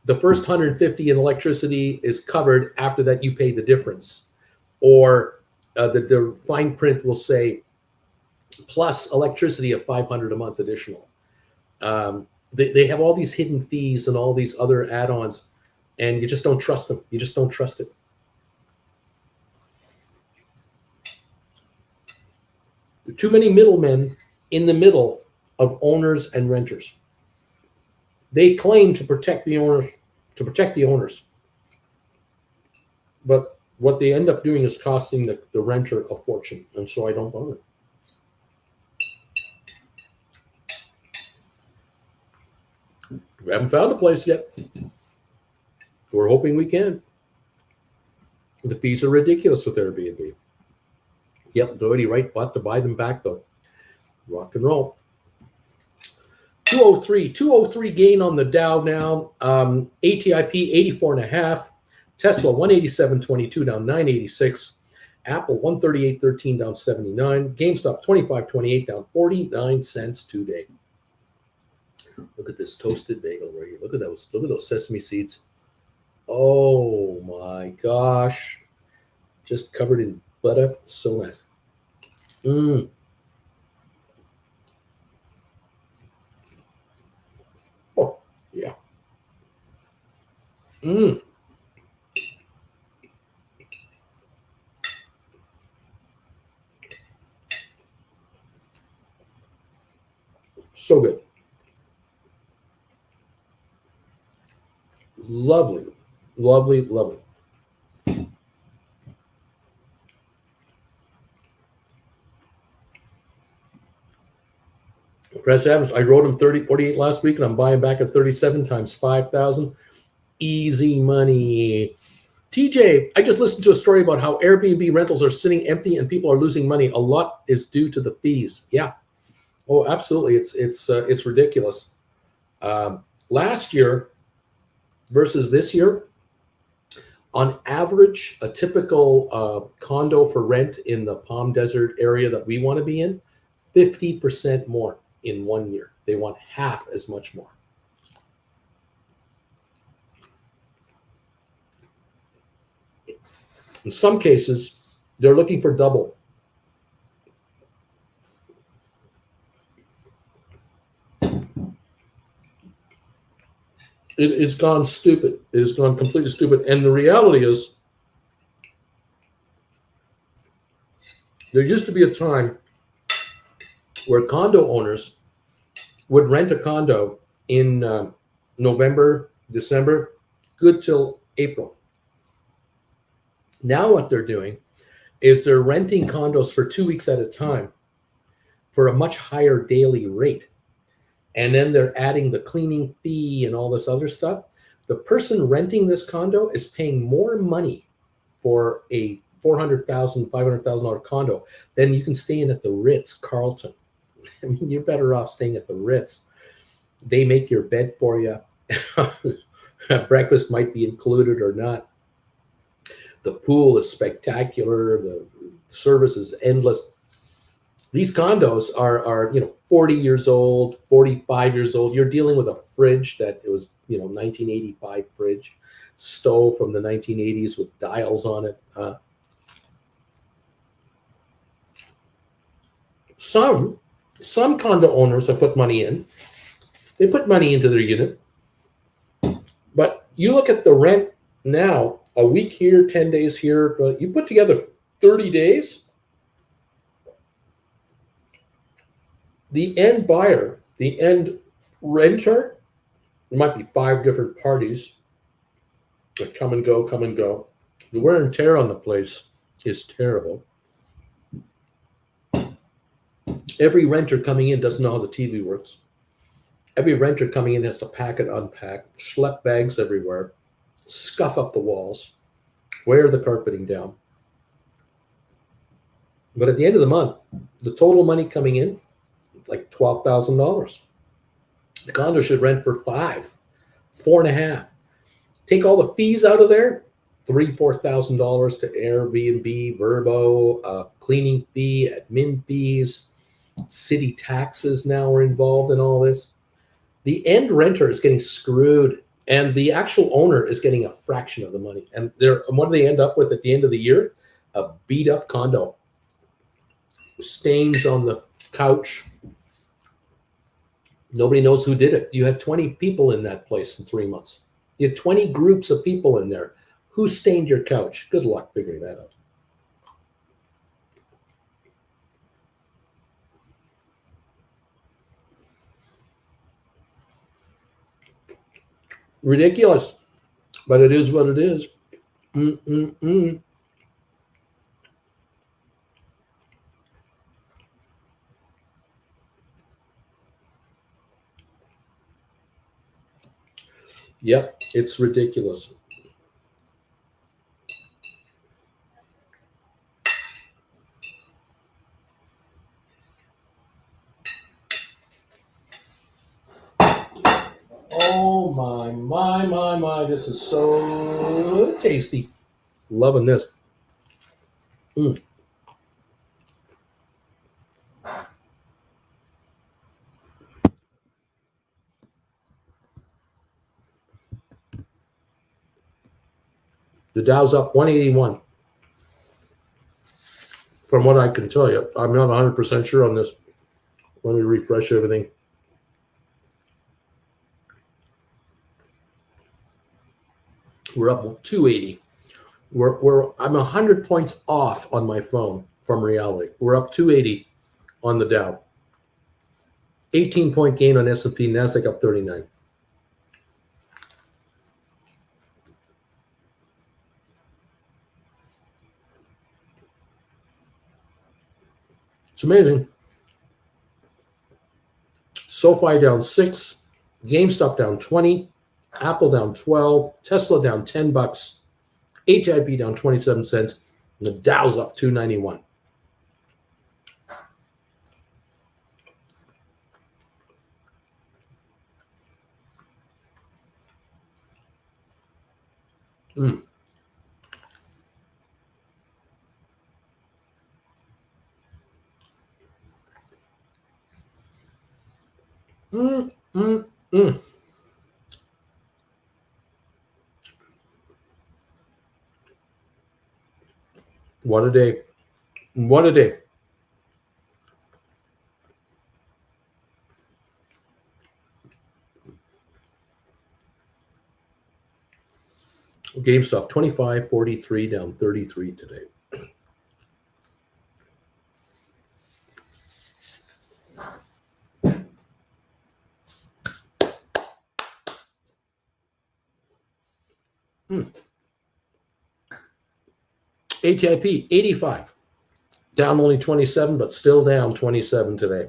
the first 150 in electricity is covered. After that, you pay the difference. Or the fine print will say, plus electricity of $500 a month additional. They have all these hidden fees and all these other add-ons, and you just don't trust them. You just don't trust it. Too many middlemen in the middle of owners and renters. They claim to protect the owners, but what they end up doing is costing the renter a fortune, and so I don't bother. We haven't found a place yet. We're hoping we can. The fees are ridiculous with Airbnb. Yep, Doherty, right? But to buy them back, though. Rock and roll. 203 gain on the Dow now. ATIP 84.5. Tesla 187.22 down 986. Apple 138.13 down 79. GameStop 25.28 down 49 cents today. Look at this toasted bagel right here. Look at those sesame seeds. Oh my gosh. Just covered in butter. So nice. Oh, yeah. So good. Lovely, lovely, lovely. Chris Evans, I wrote him 48 last week, and I'm buying back at 37 times 5,000. Easy money. TJ, I just listened to a story about how Airbnb rentals are sitting empty and people are losing money. A lot is due to the fees. Yeah. Oh, absolutely. It's ridiculous. Last year versus this year, on average, a typical condo for rent in the Palm Desert area that we want to be in, 50% more in 1 year. They want half as much more. In some cases, they're looking for double. It has gone stupid. It has gone completely stupid. And the reality is, there used to be a time where condo owners would rent a condo in November, December, good till April. Now what they're doing is they're renting condos for 2 weeks at a time for a much higher daily rate. And then they're adding the cleaning fee and all this other stuff. The person renting this condo is paying more money for a $400,000, $500,000 condo, then you can stay in at the Ritz Carlton. I mean, you're better off staying at the Ritz. They make your bed for you. Breakfast might be included or not. The pool is spectacular. The service is endless. These condos are 40 years old, 45 years old. You're dealing with a fridge that it was 1985 fridge, stove from the 1980s with dials on it. Some condo owners have put money in. They put money into their unit. But you look at the rent now, a week here, 10 days here, you put together 30 days. The end buyer, the end renter, there might be 5 different parties that come and go. The wear and tear on the place is terrible. Every renter coming in doesn't know how the TV works. Every renter coming in has to pack and unpack, schlep bags everywhere, scuff up the walls, wear the carpeting down. But at the end of the month, the total money coming in, like $12,000. The condo should rent for $5,000, $4,500. Take all the fees out of there, $3,000-$4,000 to Airbnb, Verbo, cleaning fee, admin fees, city taxes now are involved in all this. The end renter is getting screwed, and the actual owner is getting a fraction of the money. And what do they end up with at the end of the year? A beat up condo, stains on the couch. Nobody knows who did it. You had 20 people in that place in 3 months. You had 20 groups of people in there. Who stained your couch? Good luck figuring that out. Ridiculous, but it is what it is. Yep, it's ridiculous. Oh my, this is so tasty. Loving this. The Dow's up 181. From what I can tell you, I'm not 100% sure on this. Let me refresh everything. We're up 280. I'm 100 points off on my phone from reality. We're up 280 on the Dow. 18-point gain on S&P, Nasdaq up 39. It's amazing. SoFi down 6, GameStop down 20, Apple down 12, Tesla down $10, ATIP down 27 cents, and the Dow's up 291. What a day. What a day. GameStop 25.43 down 33 today. ATIP 85 down only 27, but still down 27 today.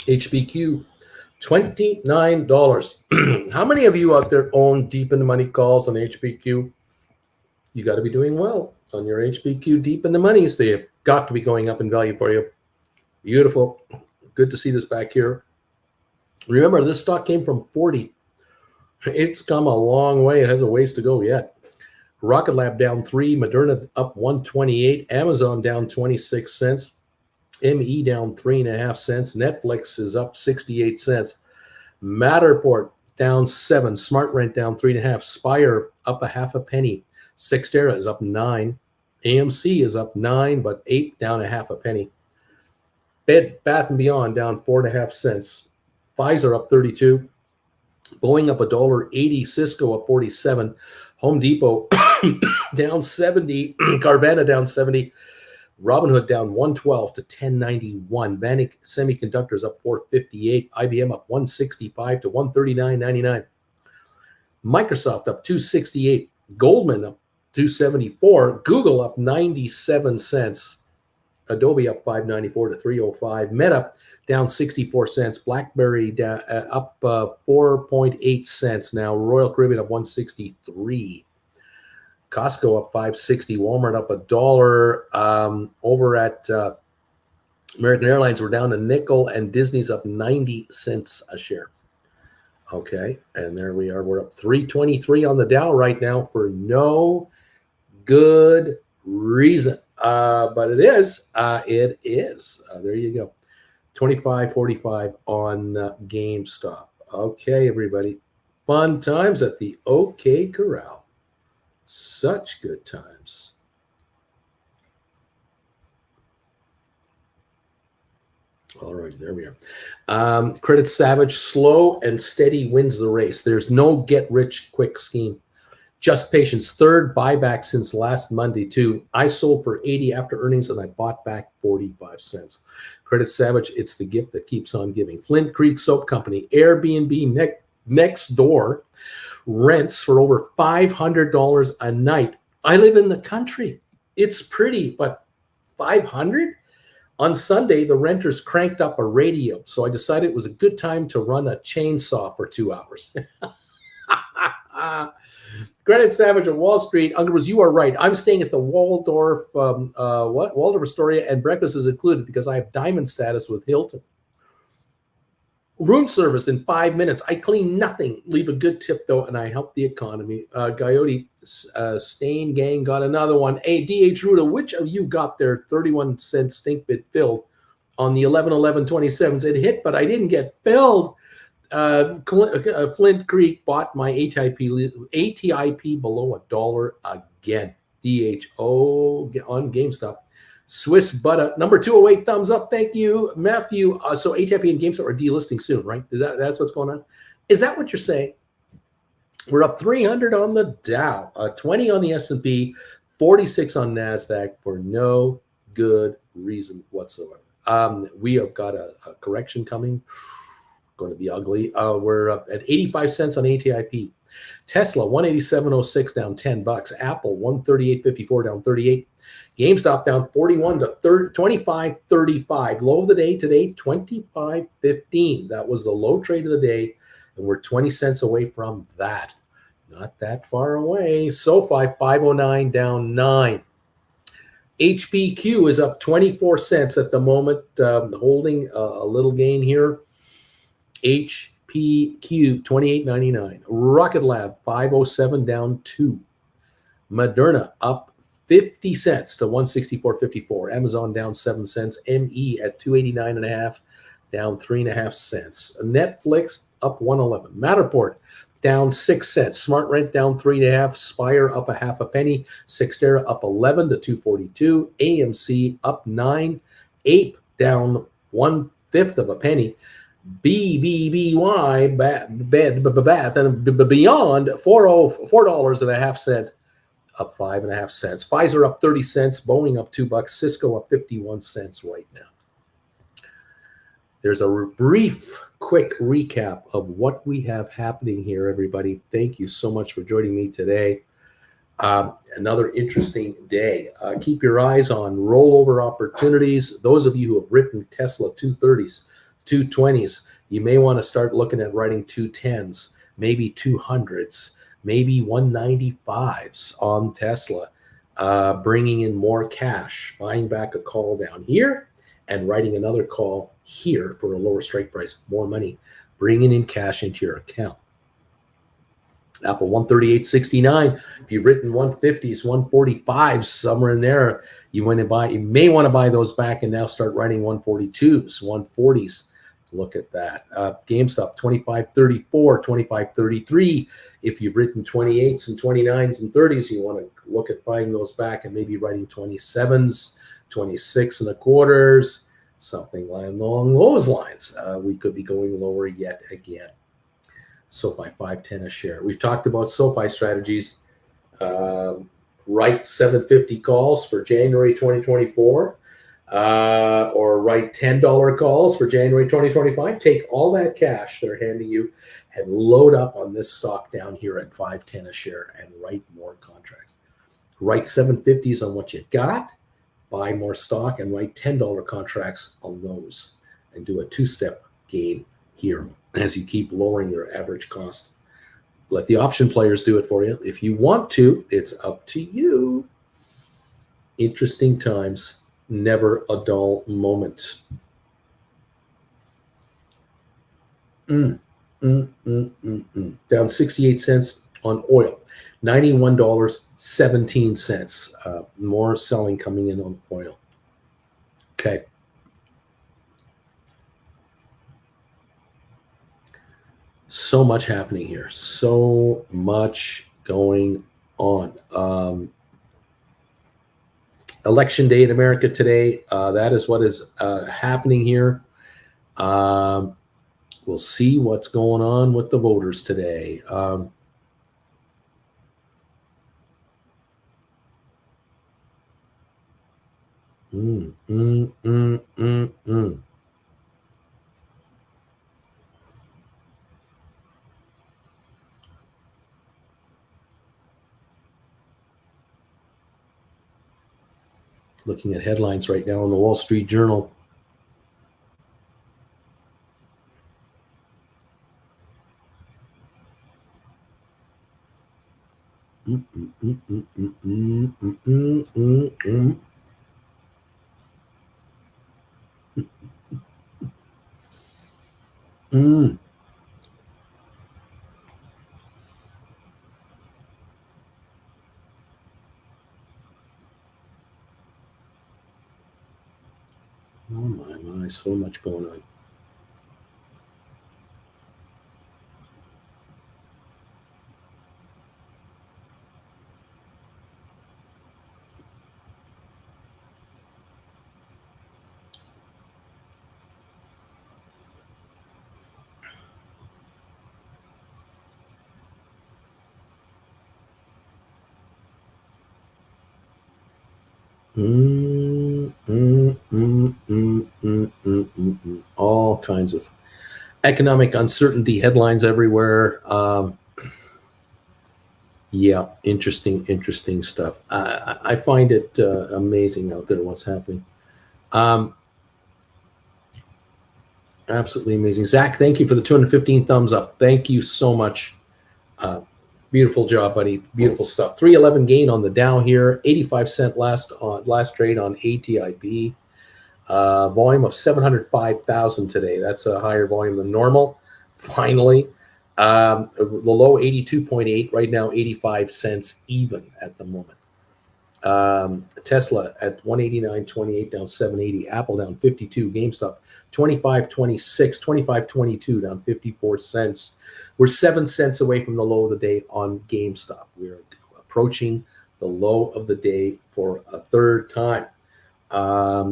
HBQ, $29. How many of you out there own deep in the money calls on HBQ? You got to be doing well on your HBQ deep in the money. So they've got to be going up in value for you. Beautiful. Good to see this back here. Remember, this stock came from 40. It's come a long way. It has a ways to go yet. Rocket Lab down 3, Moderna up 128, Amazon down 26 cents, ME down 3.5 cents, Netflix is up 68 cents, Matterport down 7, Smart Rent down 3.5, Spire up a half a penny, Cyxtera is up 9, AMC is up 9, but 8 down a half a penny. Bed Bath & Beyond down 4.5 cents, Pfizer up 32, Boeing up $1.80, Cisco up 47, Home Depot down 70, Carvana down 70, Robinhood down 112 to 1091, Vanik Semiconductors up 458, IBM up 165 to 139.99, Microsoft up 268, Goldman up 274, Google up 97 cents, Adobe up 594 to 305, Meta down 64 cents, BlackBerry up 4.8 cents now, Royal Caribbean up 163, Costco up 560, Walmart up $1. Over at American Airlines, we're down a nickel, and Disney's up 90 cents a share. Okay, and there we are. We're up 323 on the Dow right now for no good reason. But it is. There you go. 25.45 on GameStop. Okay, everybody. Fun times at the OK Corral. Such good times. All right, there we are. Credit Savage, slow and steady wins the race. There's no get-rich-quick scheme. Just patience. Third buyback since last Monday, too. I sold for 80 after earnings, and I bought back 45 cents. Credit Savage, it's the gift that keeps on giving. Flint Creek Soap Company, Airbnb next door, rents for over $500 a night. I live in the country. It's pretty, but $500? On Sunday, the renters cranked up a radio, so I decided it was a good time to run a chainsaw for 2 hours. Credit Savage of Wall Street. Uncle, you are right. I'm staying at the Waldorf, Waldorf Astoria, and breakfast is included because I have diamond status with Hilton. Room service in 5 minutes. I clean nothing. Leave a good tip, though, and I help the economy. Coyote Stain Gang got another one. Hey, D.H. Ruda, which of you got their 31-cent stink bid filled on the 11/11/27s? It hit, but I didn't get filled. Flint Creek bought my ATIP below $1 again. DHO on GameStop. Swiss Butter, number 208, thumbs up. Thank you, Matthew. So ATIP and GameStop are delisting soon, right? That's what's going on? Is that what you're saying? We're up 300 on the Dow, 20 on the S&P, 46 on NASDAQ for no good reason whatsoever. We have got a correction coming. Going to be ugly. We're up at 85 cents on ATIP. Tesla 187.06 down $10. Apple 138.54 down 38. GameStop down 41 to 25.35. Low of the day today 25.15. That was the low trade of the day, and we're 20 cents away from that. Not that far away. SoFi 509 down 9. HPQ is up 24 cents at the moment, holding a little gain here. HPQ 28.99. Rocket Lab 507 down 2. Moderna up 50 cents to 164.54. Amazon down 7 cents. ME at 289.5, down 3.5 cents. Netflix up 111. Matterport down 6 cents. Smart Rent down 3.5. Spire up a half a penny. Cyxtera up 11 to 242. AMC up 9. APE down 1/5 of a penny. BBBY Bath and Beyond $4.50, up 5.5 cents. Pfizer up 30 cents. Boeing up $2. Cisco up 51 cents right now. There's a brief, quick recap of what we have happening here, everybody. Thank you so much for joining me today. Another interesting day. Keep your eyes on rollover opportunities. Those of you who have written Tesla 230s, 220s. You may want to start looking at writing 210s, maybe 200s, maybe 195s on Tesla, bringing in more cash, buying back a call down here and writing another call here for a lower strike price, more money, bringing in cash into your account. Apple 138.69. If you've written 150s, 145s, somewhere in there, you may want to buy those back and now start writing 142s, 140s. Look at that. GameStop 25.34, 25.33. If you've written 28s and 29s and 30s, you want to look at buying those back and maybe writing 27s, 26 and a quarters, something along those lines. We could be going lower yet again. SoFi 510 a share. We've talked about SoFi strategies. Write 750 calls for January 2024, or write $10 calls for January 2025. Take all that cash they're handing you and load up on this stock down here at 510 a share and write more contracts. Write 750s on what you got, buy more stock, and write $10 contracts on those and do a two-step game here as you keep lowering your average cost. Let the option players do it for you. If you want to, it's up to you. Interesting times, never a dull moment. Down 68 cents on oil, $91.17. More selling coming in on oil. Okay. So much happening here. So much going on. Election day in America today. That is what is happening here. We'll see what's going on with the voters today. Looking at headlines right now in the Wall Street Journal. Oh my, so much going on. All kinds of economic uncertainty headlines everywhere. Yeah, interesting stuff. I find it amazing out there what's happening. Absolutely amazing. Zach, thank you for the 215 thumbs up. Thank you so much. Beautiful job, buddy. Beautiful stuff. 311 gain on the Dow here. 85 cent last trade on ATIP. Volume of 705,000 today. That's a higher volume than normal. Finally, the low 82.8 right now, 85 cents even at the moment. Tesla at 189.28 down 780. Apple down 52. GameStop 25.26, 25.22 down 54 cents. We're 7 cents away from the low of the day on GameStop. We're approaching the low of the day for a third time.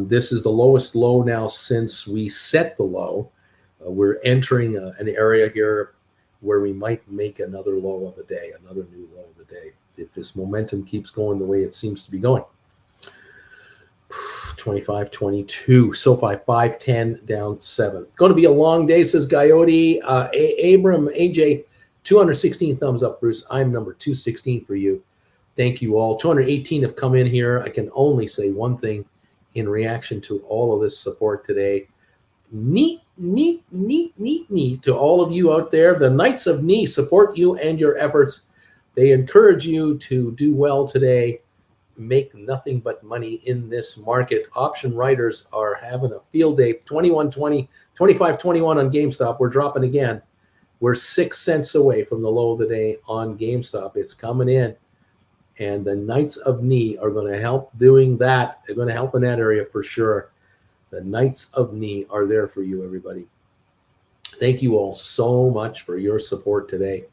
This is the lowest low now since we set the low. We're entering an area here where we might make another low of the day, another new low of the day, if this momentum keeps going the way it seems to be going. 25.22. SoFi 510 down 7. Going to be a long day, says Coyote. AJ, 216 thumbs up, Bruce. I'm number 216 for you. Thank you all. 218 have come in here. I can only say one thing in reaction to all of this support today. Neat to all of you out there. The Knights of Knee support you and your efforts. They encourage you to do well today. Make nothing but money in this market. Option writers are having a field day. 21.20, 25.21 on GameStop. We're dropping again. We're 6 cents away from the low of the day on GameStop. It's coming in. And the Knights of Knee are going to help doing that. They're going to help in that area for sure. The Knights of Knee are there for you, everybody. Thank you all so much for your support today.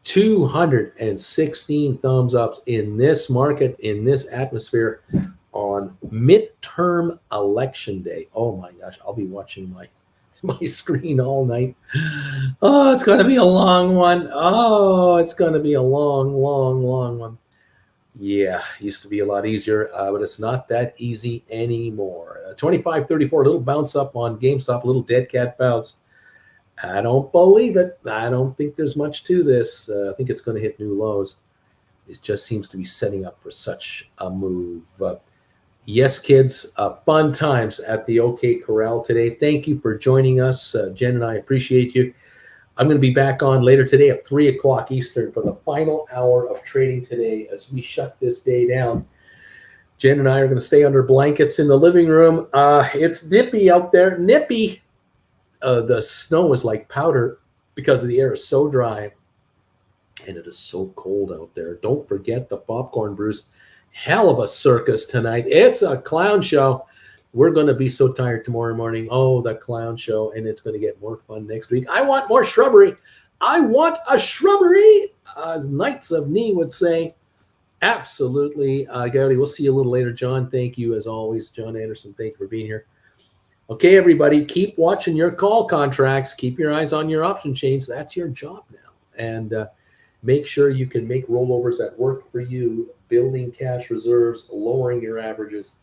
216 thumbs ups in this market, in this atmosphere on midterm election day. Oh my gosh, I'll be watching my screen all night. Oh, it's going to be a long one. Oh, it's going to be a long one. Yeah, used to be a lot easier, but it's not that easy anymore. 25.34, a little bounce up on GameStop, a little dead cat bounce. I don't believe it. I don't think there's much to this. I think it's going to hit new lows. It just seems to be setting up for such a move. Yes, kids, fun times at the OK Corral today. Thank you for joining us. Jen and I appreciate you. I'm going to be back on later today at 3 o'clock Eastern for the final hour of trading today as we shut this day down. Jen and I are going to stay under blankets in the living room. It's nippy out there. Nippy. The snow is like powder because the air is so dry and it is so cold out there. Don't forget the popcorn brews. Hell of a circus tonight. It's a clown show. We're going to be so tired tomorrow morning. Oh, the clown show. And it's going to get more fun next week. I want more shrubbery. I want a shrubbery, as Knights of Knee would say. Absolutely. Gowdy, we'll see you a little later. John, thank you as always. John Anderson, thank you for being here. Okay, everybody, keep watching your call contracts. Keep your eyes on your option chains. That's your job now. And make sure you can make rollovers that work for you, building cash reserves, lowering your averages,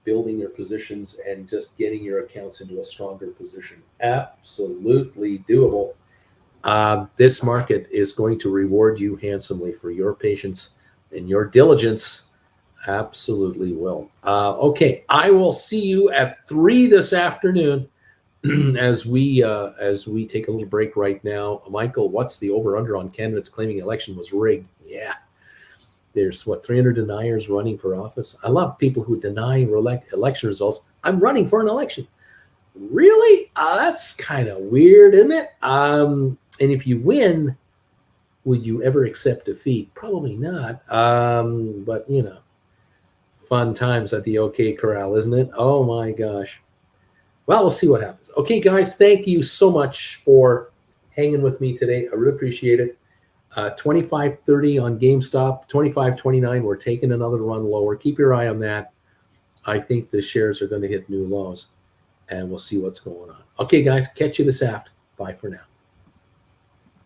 building your positions, and just getting your accounts into a stronger position. Absolutely doable. This market is going to reward you handsomely for your patience and your diligence. Absolutely will. Okay, I will see you at 3 this afternoon as we take a little break right now. Michael, what's the over-under on candidates claiming election was rigged? Yeah. There's 300 deniers running for office. I love people who deny election results. I'm running for an election. Really? That's kind of weird, isn't it? And if you win, would you ever accept defeat? Probably not. But you know, fun times at the OK Corral, isn't it? Oh my gosh. Well, we'll see what happens. Okay, guys, thank you so much for hanging with me today. I really appreciate it. 25.30 on GameStop, 25.29. We're taking another run lower. Keep your eye on that. I think the shares are going to hit new lows, and we'll see what's going on. Okay, guys, catch you this afternoon. Bye for now.